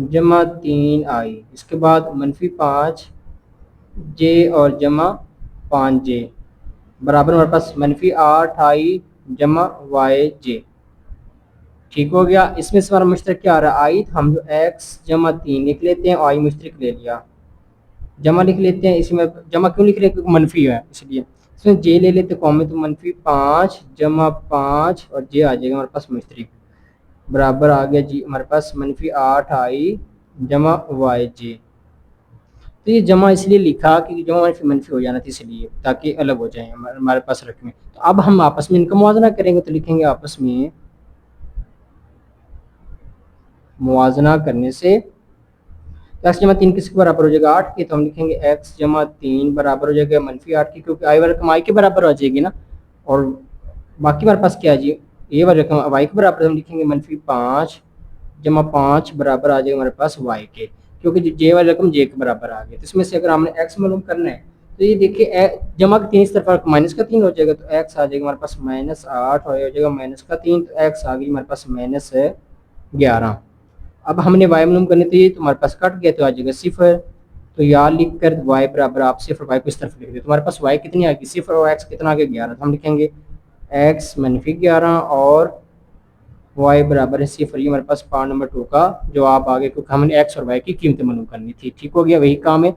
जमा 3 आई, इसके बाद मनफी 5 जे और जमा 5 जे बराबर हमारे पास मनफी 8 आई जमा वाई जे, ठीक हो गया। इसमें से हमारा मुश्तरक क्या आ रहा है आई, तो हम जो एक्स जमा 3 लिख लेते हैं और आई मुश्तरक ले लिया, जमा लिख लेते हैं। इसमें जमा क्यों लिख रहे हैं क्योंकि मनफी है इसलिए। इसमें जे ले लेते कॉम में, तो मनफी 5 जमा 5 और जे आ जाएगा हमारे पास मुश्तरक, बराबर आ गया जी हमारे पास मनफी 8 आई जमा वाई जे। तो ये जमा इसलिए लिखा कि जमा मनफी मनफी हो जाना था इसलिए, ताकि अलग हो जाए हमारे पास रकमें। तो अब हम आपस में इनका मुआवजा करेंगे, तो लिखेंगे आपस में मुआवजा करने से एक्स जमा 3 किसके बराबर हो जाएगा 8 की, तो हम लिखेंगे एक्स जमा 3 बराबर हो जाएगा मनफी 8 की, क्योंकि आई वाली रकम आई के बराबर आ जाएगी ना। और बाकी हमारे पास क्या है जी, ये वाली रकम वाई के बराबर, हम लिखेंगे मनफी 5 जमा 5 बराबर आ जाएगा हमारे पास वाई के, क्योंकि जे वाली रकम जे के बराबर आ गई। तो इसमें से अगर हमने एक्स मालूम करना है तो ये देखिए जमा का 3 इस तरफ माइनस का 3 हो जाएगा, तो एक्स आ जाएगा हमारे पास -8 हो जाएगा माइनस का 3, तो एक्स आ गई हमारे पास -11। अब हमने वाई मालूम करनी थी, तो हमारे पास कट गया तो आ जाएगा 0। तो यहाँ लिख कर वाई बराबर आप 0 वाई को इस तरफ लिख दे, तो हमारे पास वाई कितनी आ गई 0 और एक्स कितना आ गया 11। तो हम लिखेंगे एक्स मनफी 11 और वाई बराबर है 0। ये हमारे पास पार्ट नंबर 2 का जवाब आ गया, क्योंकि हमने एक्स और वाई की कीमतें मालूम करनी थी, ठीक हो गया। वही काम है,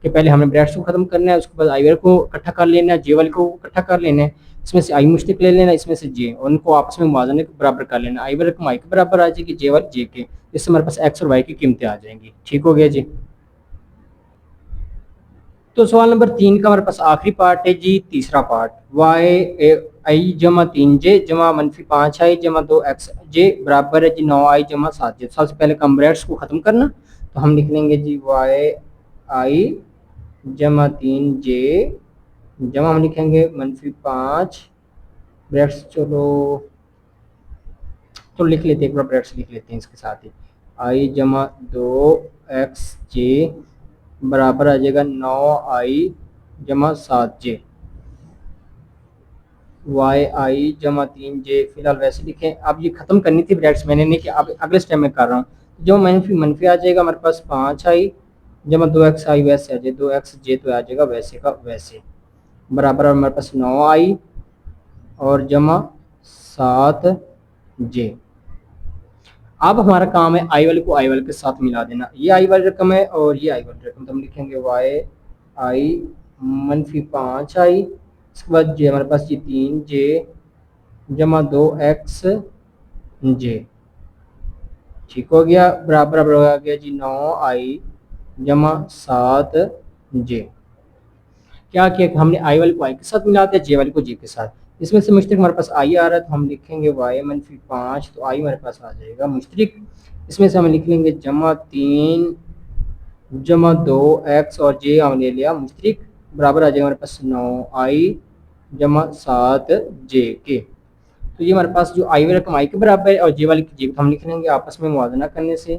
कि पहले हमने ब्रैकेट्स को खत्म करना है, उसके बाद आई वाले को इकट्ठा कर लेना है, जे वाले को इकट्ठा कर लेना है, इसमें से आई मुश्तिक ले लेना, इसमें से जे, और उनको आपस में मुवाज़ने के बराबर कर लेना। आई वाले को आई के बराबर आ जाएगी, जे वाले जे के। इससे हमारे पास एक्स और वाई की कीमतें आ जाएंगी। ठीक हो गया जी। तो सवाल नंबर 3 का हमारे पास आखिरी पार्ट है जी, तीसरा पार्ट। वाई आई जमा 3 जे जमा -5 आई जमा 2 एक्स जे बराबर है जी 9 आई जमा 7 जे। सबसे पहले हम ब्रैकेट्स को खत्म करना, तो हम लिख लेंगे जी वाई आई जमा 3 जे जमा हम लिखेंगे -5 ब्रैकेट्स, चलो लिख लेते हैं, एक बार ब्रैकेट्स लिख लेते हैं इसके साथ ही। आई जमा 2 एक्स जे बराबर आ जाएगा 9 आई जमा 7 जे। वाई आई जमा 3 जे फिलहाल वैसे लिखें। अब ये खत्म करनी थी ब्रैकेट्स, मैंने नहीं किया, अब अगले स्टेप में कर रहा हूँ। जो मनफी मनफी आ जाएगा हमारे पास 5 आई जमा 2 एक्स आई वैसे आ जाए, 2 एक्स जे तो आ जाएगा वैसे का वैसे, बराबर हमारे पास 9 आई और जमा 7 जे। अब हमारा काम है आई वाले को आई वाले के साथ मिला देना। ये आई वाली रकम है और ये आई वाली रकम, तो हम लिखेंगे वाई आई -5 आई, इसके बाद जे हमारे पास ये 3 जे जमा 2 एक्स जे। ठीक हो गया, बराबर आ गया जी 9 आई जमा 7 जे। क्या किया कि हमने आई वाले को आई के साथ मिला दिया, जे वाले को जे के साथ। इसमें से मुश्तरिक हमारे पास आई आ रहा है, तो हम लिखेंगे वाई -5, तो आई हमारे पास आ जाएगा मुश्तरिक। इसमें से हम लिख लेंगे जमा 3 जमा 2 एक्स और जे हम ले लिया मुश्तरिक, बराबर आ जाएगा हमारे पास 9 आई जमा 7 जे के। तो ये हमारे पास जो आई वाली रकम आई के बराबर है और जे वाली की जे को हम लिख लेंगे आपस में मुवाजना करने से।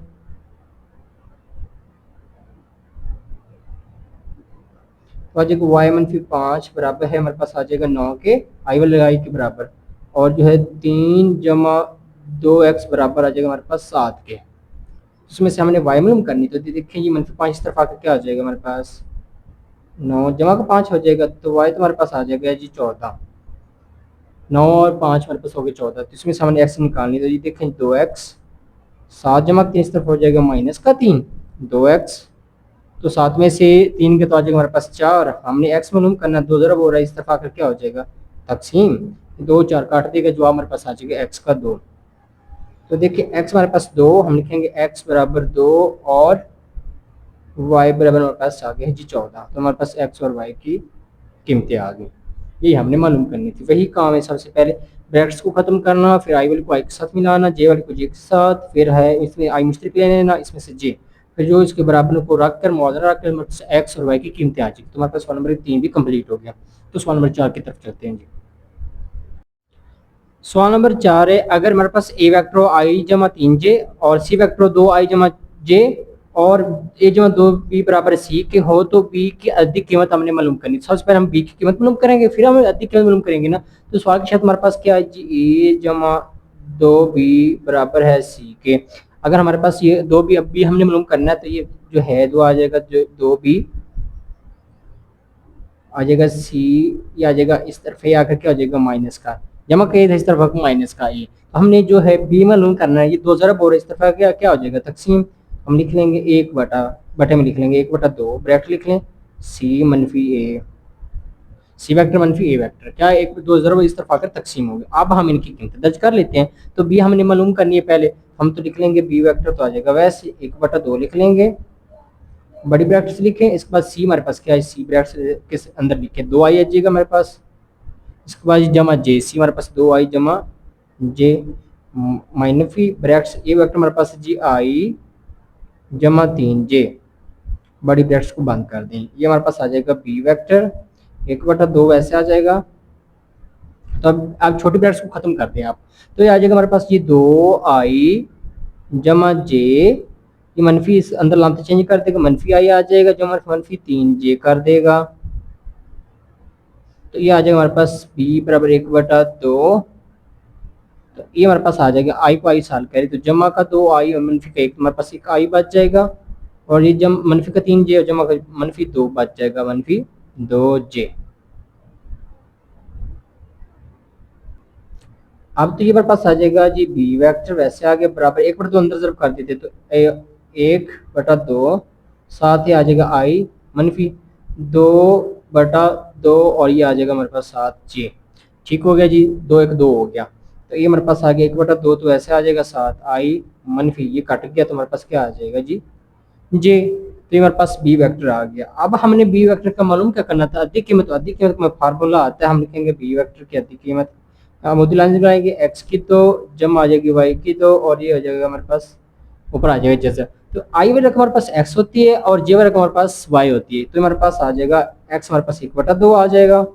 तो आ जाएगा वाई -5 बराबर है हमारे पास आ जाएगा 9 के आई वाले आई के बराबर, और जो है 3 जमा 2 एक्स बराबर आ जाएगा हमारे पास 7 के। उसमें से हमने वाई मालूम करनी, तो देखें ये -5 इस तरफ आकर क्या हो जाएगा हमारे पास 9 जमा का 5 हो जाएगा, तो वाई तो हमारे पास आ जाएगा जी 14। 9 और 5 हमारे पास हो गए 14, तो इसमें से हमने एक्स निकालनी, तो ये देखें 2 एक्स 7 जमा 3 इस तरफ हो जाएगा -3 2 एक्स, तो 7 में से 3 के तो आ जाएगा हमारे पास 4। हमने एक्स मालूम करना, 2 ज़रब हो रहा है, इस तरफ आकर क्या हो जाएगा तकसीम, 2 4 काट देगा, जवाब हमारे पास आ जाएगा एक्स का 2। तो देखिए एक्स हमारे पास 2, हम लिखेंगे एक्स बराबर 2 और वाई बराबर हमारे पास आ गए जी 14। तो हमारे पास एक्स और वाई की कीमतें आ गई, यही हमने मालूम करनी थी। वही काम है, सबसे पहले ब्रैकेट्स को खत्म करना, फिर आई वाले को आई के साथ मिलाना, जे वाले को जे के साथ, फिर है इसमें आई मुश्तरिक ले लेना, इसमें से जे, फिर जो इसके बराबर को रख कर मुआवजा रख कर एक्स और वाई की कीमतें आ जाएगी। तो हमारे पास सवाल नंबर 3 भी कंप्लीट हो गया। तो सवाल नंबर 4 की तरफ चलते हैं जी। सवाल नंबर 4 है, अगर हमारे पास ए वेक्टर हो आई जमा 3 जे और सी वेक्टर हो 2 आई जमा जे और ए जमा 2 बी बराबर सी के हो, तो बी की अधिक कीमत हमने मालूम करनी। सबसे पहले हम बी की कीमत मालूम करेंगे, फिर हम अधिक कीमत मालूम करेंगे ना। तो सवाल के साथ हमारे पास क्या है जी, ए जमा 2 बी बराबर है सी के। अगर हमारे पास ये 2 बी अब भी हमने मालूम करना है, तो ये जो है 2 आ जाएगा, जो 2 बी आ जाएगा सी, ये आ जाएगा इस तरफ, ये आकर क्या हो जाएगा माइनस का, जमा का ये था इस तरफ माइनस का ए। तो हमने जो है बी मालूम करना है, ये 2 ज़रब हो रहा है, इस तरफ क्या क्या हो जाएगा तकसीम। हम लिख लेंगे 1 बटा बटे में लिख लेंगे 1/2 ब्रैकेट लिख लें सी मनफी ए, सी वेक्टर मनफी ए वेक्टर, क्या 1 2 ज़रब इस तरफ आकर तकसीम हो गया। अब हम इनकी कीमतें दर्ज कर लेते हैं। तो बी हमने मालूम करनी है पहले, हम तो लिख लेंगे बी वेक्टर तो आ जाएगा वैसे 1/2 लिख लेंगे, बड़ी ब्रैकेट से लिखें। इसके बाद सी हमारे पास क्या है, सी ब्रैकेट के अंदर लिखें 2 आई आ जाएगा हमारे पास। इसके बाद जमा जे, सी हमारे पास 2 आई जमा जे माइनफी ब्रैकेट ए वेक्टर हमारे पास जी आई जमा 3 जे, बड़ी ब्रैकेट्स को बंद कर दें। ये हमारे पास आ जाएगा बी वेक्टर 1/2 वैसे आ जाएगा। तो अब आप छोटी ब्रैकेट्स को खत्म कर दें आप, तो ये आ जाएगा हमारे पास ये 2 आई जमा जे, ये मनफी इस अंदर लामते चेंज कर देगा, मनफी आई आ जाएगा जो मनफी 3 जे कर देगा। तो ये आ जाएगा हमारे पास बी बराबर 1/2। तो ये हमारे पास आ जाएगा, आई को आई साल करें तो जमा का 2 आई और मनफी का 1, हमारे पास 1 आई बच जाएगा, और ये जम मनफी का 3 जे और जमा का -2 बच जाएगा, -2 जे। अब तो ये हमारे पास आ जाएगा जी बी वेक्टर वैसे आ गया बराबर 1/2 अंदर जरूर कर देते, तो 1/2 साथ ही आ जाएगा आई मनफी 2/2 और ये आ जाएगा हमारे पास 7j। ठीक हो गया जी, 2 1 2 हो गया। तो ये हमारे पास आ गया 1/2, तो ऐसे आ जाएगा 7i मनफी, ये कट गया तो हमारे पास क्या आ जाएगा जी जे। तो ये हमारे पास बी वेक्टर आ गया। अब हमने बी वेक्टर का मालूम क्या करना था, अधिक कीमत। अधिक कीमत में फार्मूला आता है, हम लिखेंगे बी वेक्टर की अधिक कीमत मोदी बनाएंगे एक्स की तो जम आ जाएगी वाई की तो, और ये हो जाएगा हमारे पास ऊपर आ जाएगा जैसे। तो आई वाली रकम हमारे पास एक्स होती है और जे वाली रकम हमारे पास वाई होती है। तो हमारे पास आ जाएगा एक्स हमारे पास 1/2 आ जाएगा,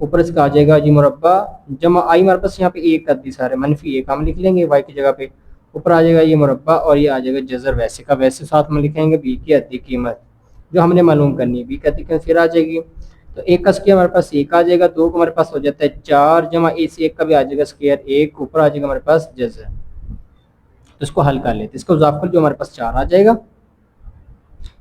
ऊपर इसका आ जाएगा जी मुरब्बा, जमा आई हमारे पास यहाँ पे एक अद्दी सारे मनफी एक हम लिख लेंगे वाई की जगह पे, ऊपर आ जाएगा ये मुरब्बा और ये आ जाएगा जजर वैसे का वैसे, साथ में लिखेंगे बी की अद्दी कीमत जो हमने मालूम करनी है। बी की अद्दी कीमत फिर आ जाएगी, तो एक का स्क्वायर हमारे पास एक आ जाएगा, दो का हमारे पास हो जाता है 4 जमा इस एक का भी आ जाएगा स्क्वायर एक, ऊपर आ जाएगा हमारे पास जजर। तो इसको हल कर लेते, इसका उजाफल जो हमारे पास 4 आ जाएगा,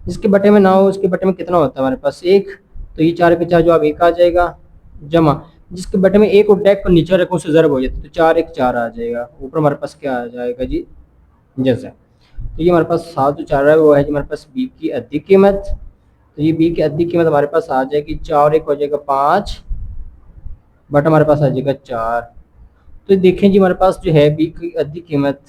जिसके बटे में ना हो उसके बटे में कितना होता है हमारे पास 1, तो ये 4 के 4 जो अब 1 आ जाएगा, जमा जिसके बटे में 1 और टैग को नीचे रखो उससे ज़रब हो जाता है, तो 4 1 4 आ जाएगा, ऊपर हमारे पास क्या आ जाएगा जी जैसे। तो ये हमारे पास 7 जो 4 है वो है हमारे पास बी की अद्दी कीमत। तो ये बी की अद्दी कीमत हमारे पास आ जाएगी 4 1 हो जाएगा 5 बट हमारे पास आ जाएगा 4। तो देखें जी हमारे पास जो है बी की अद्दी कीमत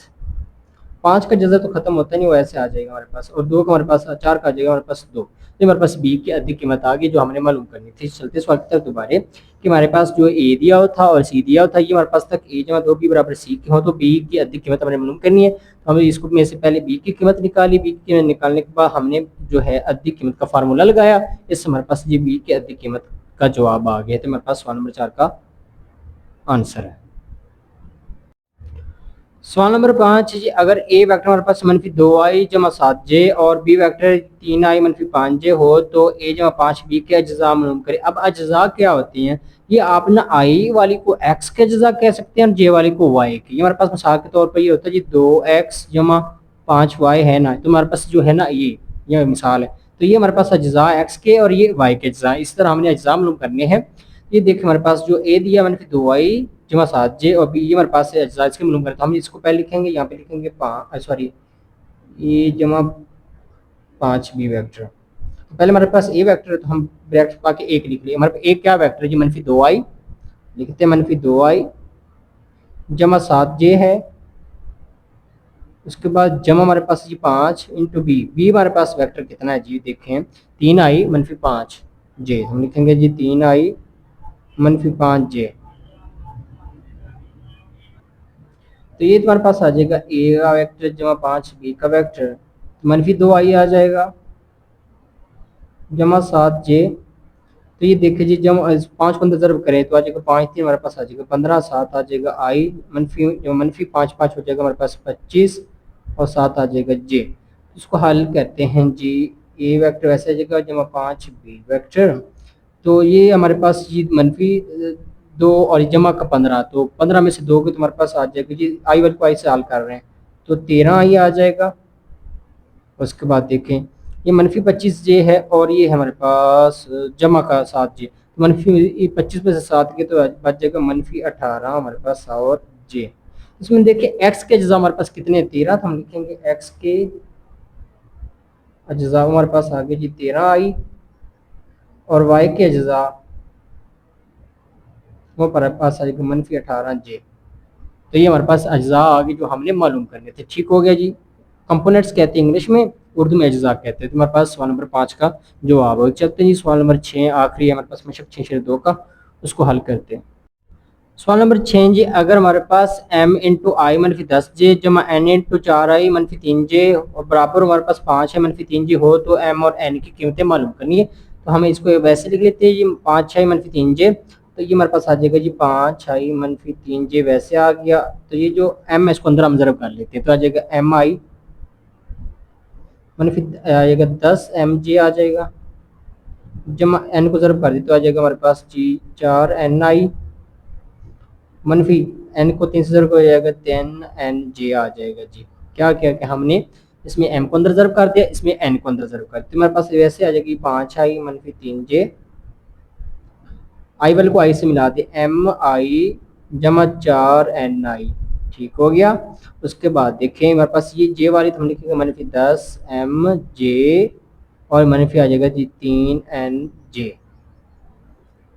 5 का जजा तो खत्म होता नहीं, वो ऐसे आ जाएगा हमारे पास, और 2 का हमारे पास 4 का आ जाएगा हमारे पास 2। तो हमारे पास बी की अद्दी कीमत आ गई जो हमने मालूम करनी थी। चलते सवाल की तरफ दोबारा कि हमारे पास जो ए दिया हुआ था और सी दिया हुआ था, ये हमारे पास तक ए जमा 2 बी बराबर सी की हो, तो बी की अद्दी कीमत हमने मालूम करनी है। तो हमने इसको में से पहले बी की कीमत निकाली, बी की कीमत निकालने के बाद हमने जो है अद्दी कीमत का फार्मूला लगाया, इससे हमारे पास ये बी की अद्दी कीमत का जवाब आ गया। तो हमारे पास सवाल नंबर 4 का आंसर है। सवाल नंबर 5 जी, अगर ए वेक्टर हमारे पास -2i जमा 7j और बी वेक्टर 3i -5j हो तो ए जमा 5b के अज्जा मालूम करें। अब अज्जा क्या होती हैं, ये आप ना आई वाली को x के अज्जा कह सकते हैं और j वाली को y के। ये हमारे पास मिसाल के तौर पर ये होता है जी 2x जमा 5y है ना, तो हमारे पास जो है ना ये मिसाल है, तो ये हमारे पास अज्जा x के और ये y के अज्जा, इस तरह हमने अज्जा मालूम करने हैं। ये देखिए हमारे पास जो ए दिया -2i जमा 7j और बी ये हमारे पास है अज्जा, इसके मालूम करें तो हम इसको पहले लिखेंगे, यहाँ पे लिखेंगे सॉरी ए जमा 5b वेक्टर। तो पहले हमारे पास ए वेक्टर है तो हम ब्रैकेट पा के एक लिख लिए। हमारे पास एक क्या वेक्टर है जी -2i, लिखते हैं -2i जमा 7j है, उसके बाद जमा हमारे पास जी 5 इंटू बी। बी हमारे पास वेक्टर कितना है जी, देखें 3i -5j, हम लिखेंगे जी 3i -5j। तो ये तुम्हारे पास आ जाएगा ए का वेक्टर जमा 5 बी का वेक्टर, तो -2i आ जाएगा जमा 7j। तो ये देखिए जी जब 5 को अंदर ज़रब करें तो आ जाएगा 5 3 हमारे पास आ जाएगा 15, 7 आ जाएगा आई -5 5 हो जाएगा हमारे पास 25 और 7 आ जाएगा जे। इसको हल करते हैं जी, ए वेक्टर वैसे आ जाएगा जमा 5 बी वेक्टर, तो ये हमारे पास ये -2 और जमा का 15, तो 15 में से 2 के तुम्हारे पास आ जाएगा जी, आई वाली को आई से हल कर रहे हैं तो 13 आई आ जाएगा। उसके बाद देखें ये -25j है और ये हमारे पास जमा का 7j, तो -25 में से 7 के तो बच जाएगा -18 हमारे पास और j। इसमें देखिए x के अज्जा हमारे पास कितने 13, तो हम लिखेंगे x के अज्जा हमारे पास आगे जी 13 आई और y के अज्जा वो हमारे पास आ जाएगा -18j। तो ये हमारे पास अज्जा आगे जो हमने मालूम करने थे। ठीक हो गया जी, कंपोनेंट्स कहते हैं इंग्लिश में, उर्दू में अज्जा कहते हैं। तो हमारे पास सवाल नंबर 5 का जवाब हो। चलते हैं जी सवाल नंबर 6 आखिरी हमारे पास मशक 6/2 का, उसको हल करते हैं। सवाल नंबर 6 जी, अगर हमारे पास m इंटू आई -10j जमा n इंटू 4i -3j और बराबर हमारे पास 5 है -3j हो तो m और n की कीमतें मालूम करनी है। तो हमें इसको वैसे लिख लेते हैं जी 5i -3j, तो ये हमारे पास आ जाएगा जी 5i -3j वैसे आ गया। तो ये जो m है इसको अंदर हम ज़रब कर लेते हैं, तो आ जाएगा mi आएगा 10 mj आ जाएगा, जमा n को ज़रब कर दी तो आ जाएगा हमारे पास जी 4ni मनफी n को 3 से ज़रब हो जाएगा 10nj आ जाएगा जी। क्या किया कि हमने इसमें m को अंदर ज़रब कर दिया, इसमें n को अंदर ज़रब कर दिया, तो हमारे पास वैसे आ जाएगी 5i -3j, आई वाले को आई से मिला दे mi जमा 4ni। ठीक हो गया। उसके बाद देखें हमारे पास ये जे वाली तो हम लिखेंगे -10 mj और मनफी आ जाएगा जी 3NJ।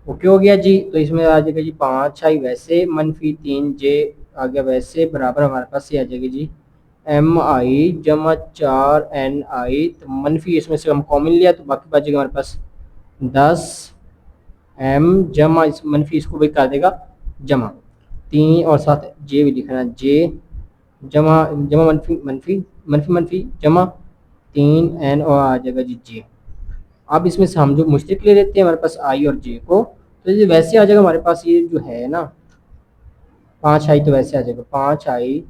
ओके हो गया जी। तो इसमें आ जाएगा जी 5i वैसे, -3j आ गया वैसे, बराबर हमारे पास ये आ जाएगी जी mi जमा 4ni। तो मनफी इसमें से हम कॉमन लिया तो बाकी बचेगा हमारे पास 10m जमा इस मनफी इसको भी कर देगा जमा 3 और साथ जे भी लिखना, जे जमा जमा मनफी मनफी मनफी मनफी जमा 3n और आ जाएगा जी जे। अब इसमें से हम जो मुश्तरक ले लेते हैं हमारे पास आई और जे को, तो ये वैसे आ जाएगा हमारे पास ये जो है ना 5i, तो वैसे आ जाएगा 5i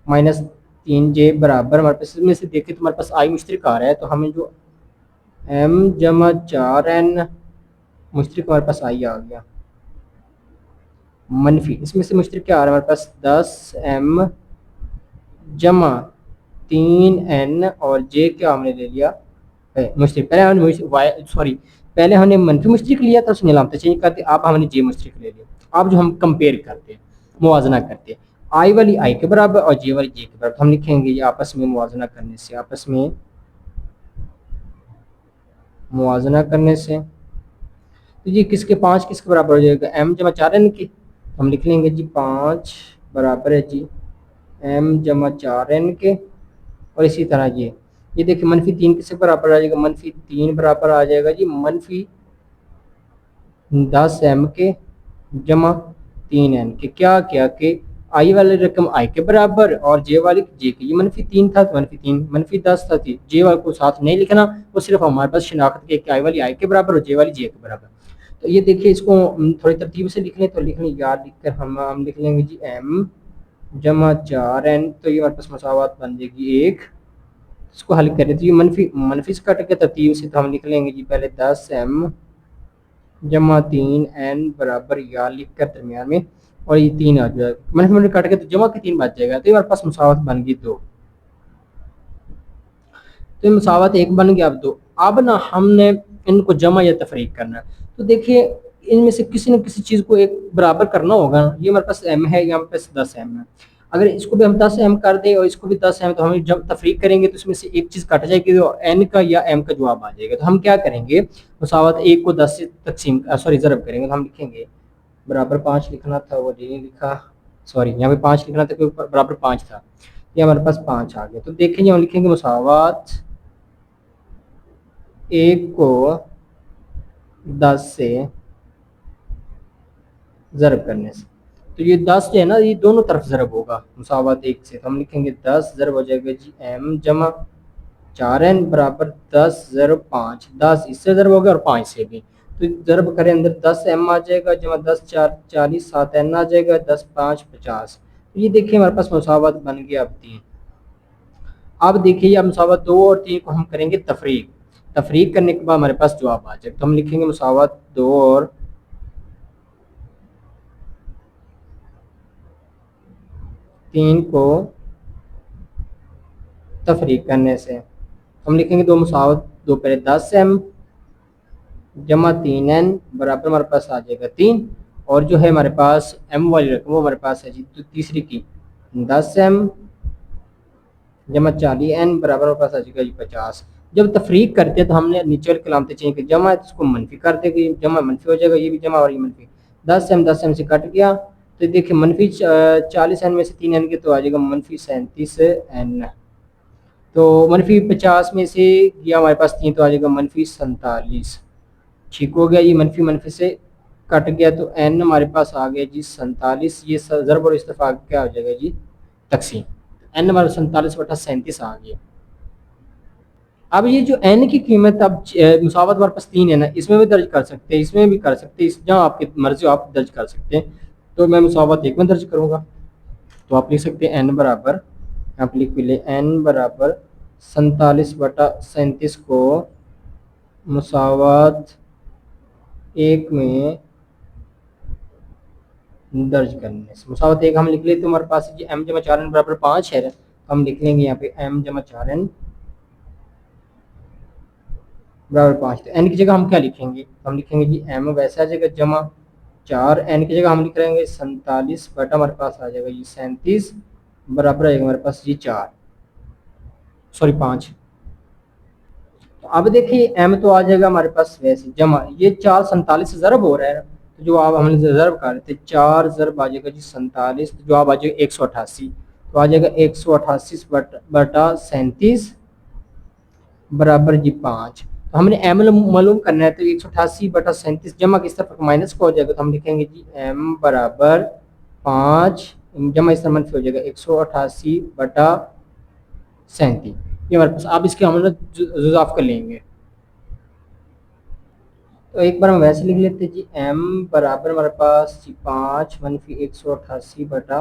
-3j बराबर हमारे पास इसमें से देखें तो हमारे पास आई मुश्तरक आ रहा है, तो हमें जो m जमा 4n मुश्तरक हमारे पास आई आ गया, मनफी इसमें से मुश्तरक क्या आ रहा है हमारे पास 10m जमा 3n और j क्या हमने ले लिया मुश्तरक। पहले हमने सॉरी पहले हमने मनफी मुश्तरक लिया था, उसने अलामत चेंज कर दी, अब हमने जे मुश्तरक ले लिया। अब जो हम कंपेयर करते हैं, मुवाजना करते हैं, आई वाली आई के बराबर और जे वाली जे के बराबर, तो हम लिखेंगे ये आपस में मुवाजना करने से, आपस में मुवाजना करने से तो ये किसके 5 किसके बराबर हो जाएगा, m जमा 4n के। हम लिख लेंगे जी 5 बराबर है जी m जमा 4n के। और इसी तरह ये देखिए -3 किसके बराबर आ जाएगा, -3 बराबर आ जाएगा जी -10m के जमा 3n के। क्या क्या के आई वाली रकम आई के बराबर और जे वाली जे के, ये -3 था तो -3, -10 था तो जे वाले को साथ नहीं लिखना, वो सिर्फ हमारे पास शिनाख्त के आई वाली आई के बराबर और जे वाली जे के बराबर। तो ये देखिए इसको थोड़ी तरतीब से लिख लें, तो लिखने याद लिख कर हम लिख लेंगे जी m जमा 4n, तो ये हमारे पास मसावत बन जाएगी 1। इसको हल करें तो ये मनफी से कट के तरतीब से, तो हम लिख लेंगे जी पहले 10m जमा 3n बराबर या लिख कर दरमियान में, और ये 3 आ जाएगा, मनफी कट के तो जमा के 3 बच जाएगा, तो ये हमारे पास मसावत बन गई 2। तो ये मसावत 1 बन गया। अब 2, अब ना हमने इनको जमा या तफरीक करना है, तो देखिए इनमें से किसी न किसी चीज़ को एक बराबर करना होगा। ये हमारे पास m है, यहाँ पे 10m है, अगर इसको भी हम 10m कर दें और इसको भी 10m, तो हम जब तफरीक करेंगे तो इसमें से एक चीज़ कट जाएगी, तो n का या m का जवाब आ जाएगा। तो हम क्या करेंगे, मसावत 1 को 10 से तकसीम सॉरी ज़रब करेंगे, तो हम लिखेंगे बराबर 5 लिखना था, वो नहीं लिखा, सॉरी यहाँ पे 5 लिखना था क्योंकि बराबर 5 था, ये हमारे पास 5 आ गया। तो देखेंगे हम लिखेंगे मसावत 1 को 10 से ज़रब करने से, तो ये 10 जो है ना ये दोनों तरफ ज़रब होगा मुसावत 1 से, तो हम लिखेंगे 10 ज़रब हो जाएगा जी m जमा 4n बराबर 10 ज़रब 5, 10 इससे ज़रब हो गया और 5 से भी, तो ज़रब करें अंदर 10m आ जाएगा जमा 10 4 40, 7n आ जाएगा, 10 5 50। तो ये देखिए हमारे पास मुसावत बन गया अब 3। अब देखिए अब मुसावत 2 और 3 को हम करेंगे तफरीक, तफरीक करने के बाद हमारे पास जवाब आ जाएगा, तो हम लिखेंगे मुसावत 2 और 3 को तफरीक करने से हम लिखेंगे 2 मुसावत 2 पहले 10m जमा 3n बराबर हमारे पास आ जाएगा 3, और जो है हमारे पास m वाली रकम वो हमारे पास है जी तो तीसरी की 10m जमा 40n बराबर हमारे पास आ जाएगा जी 50। जब तफरीक करते हैं तो हमने नीचे वाली कलामतें चेंज की, जमा है तो इसको मनफी कर देंगे, जमा मनफी हो जाएगा, ये भी जमा और ये मनफी, 10m से कट गया, तो देखिए मनफी 40n में से 3n के तो आ जाएगा -37n, तो -50 में से गया हमारे पास 3 तो आ जाएगा -47। ठीक हो गया, ये मनफी मनफी से कट गया, तो n हमारे पास आ गया जी 47, ये ज़रब और इस्तिफाक क्या हो जाएगा जी तकसीम, n हमारा 47/37 आ गया। अब ये जो n की कीमत अब मुसावत हमारे पास 3 है ना, इसमें भी दर्ज कर सकते हैं, इसमें भी कर सकते हैं, जहाँ आपकी मर्जी आप दर्ज कर सकते हैं। तो मैं मुसावत 1 में दर्ज करूँगा, तो आप लिख सकते हैं n बराबर, आप लिख भी ले n बराबर 47/37 को मुसावत 1 में दर्ज करने से, मुसावत 1 हम लिख लेते हैं, हमारे पास जी m जमा 4n बराबर 5 है, तो हम लिख लेंगे यहाँ पे m जमा 4n बराबर 5। तो n की जगह हम क्या लिखेंगे, हम लिखेंगे जी m वैसे आ जाएगा जमा 4, n की जगह हम लिख लेंगे 47 बटा हमारे पास आ जाएगा ये 37 बराबर आएगा हमारे पास जी 4 सॉरी 5। तो अब देखिए एम तो आ जाएगा हमारे पास वैसे जमा, ये 447 से ज़रब हो रहा है ना, तो जो आप हमने ज़रब कर रहे थे 4 ज़रब आ जाएगा जी 47, तो जवाब आ जाएगा 188। तो आ जाएगा 188 बटा 37 बराबर जी 5। तो हमने एम मालूम करना है, तो 188 बटा 37 जमा किस तरफ माइनस का हो जाएगा, तो हम लिखेंगे जी एम बराबर 5 जमा इस तरफ मनफी हो जाएगा 188 बटा 37। ये हमारे पास, अब इसके हम जुजाफ कर लेंगे। तो एक बार हम वैसे लिख लेते हैं जी एम बराबर हमारे पास जी 5 मनफी 188 बटा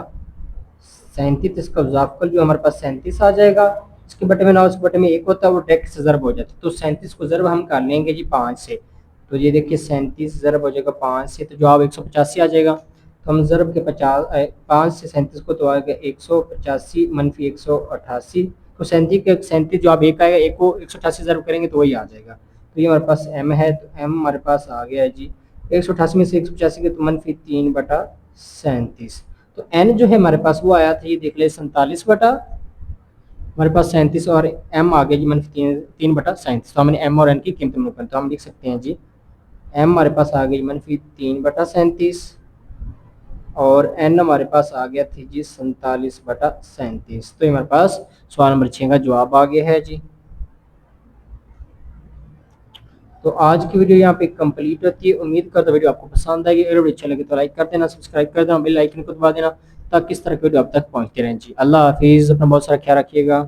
37, इसका जुजाफकल जो हमारे पास 37 आ जाएगा। इसके बटे में ना, उस बटे में एक होता है वो डायरेक्ट से ज़रब हो जाता है, तो 37 को ज़रब हम कर लेंगे जी 5 से। तो ये देखिए 37 ज़रब हो जाएगा 5 से, तो जवाब 185 आ जाएगा। तो हम ज़रब के 5 से 37 को तो आएगा 185 मनफी 188, तो 37 जवाब एक आएगा, एक को 188 ज़रब करेंगे तो वही आ जाएगा। तो ये हमारे पास एम है, तो एम हमारे पास आ गया है जी 188 में से 185 के तो मनफी 3 बटा 37। तो एन जो है हमारे पास वो आया था, ये देख ले 47 बटा हमारे पास 37, और एम आ गया जी मनफी 3 बटा 37। तो हमने एम और एन की कीमत में तो हम लिख सकते हैं जी एम हमारे पास आ गई मनफी 3 बटा 37, और एन हमारे पास आ गया थी जी 47 बटा 37। तो हमारे पास सवाल नंबर 6 का जवाब आ गया है जी। तो आज की वीडियो यहाँ पे कंप्लीट होती है। उम्मीद करता हूँ वीडियो आपको पसंद आएगी। अगर वीडियो अच्छा लगे तो लाइक कर देना, सब्सक्राइब कर देना, बेल आइकन को दबा देना ताकि इस तरह की वीडियो आप तक पहुँचते रहें जी। अल्लाह हाफिज़, अपना बहुत सारा ख्याल रखिएगा।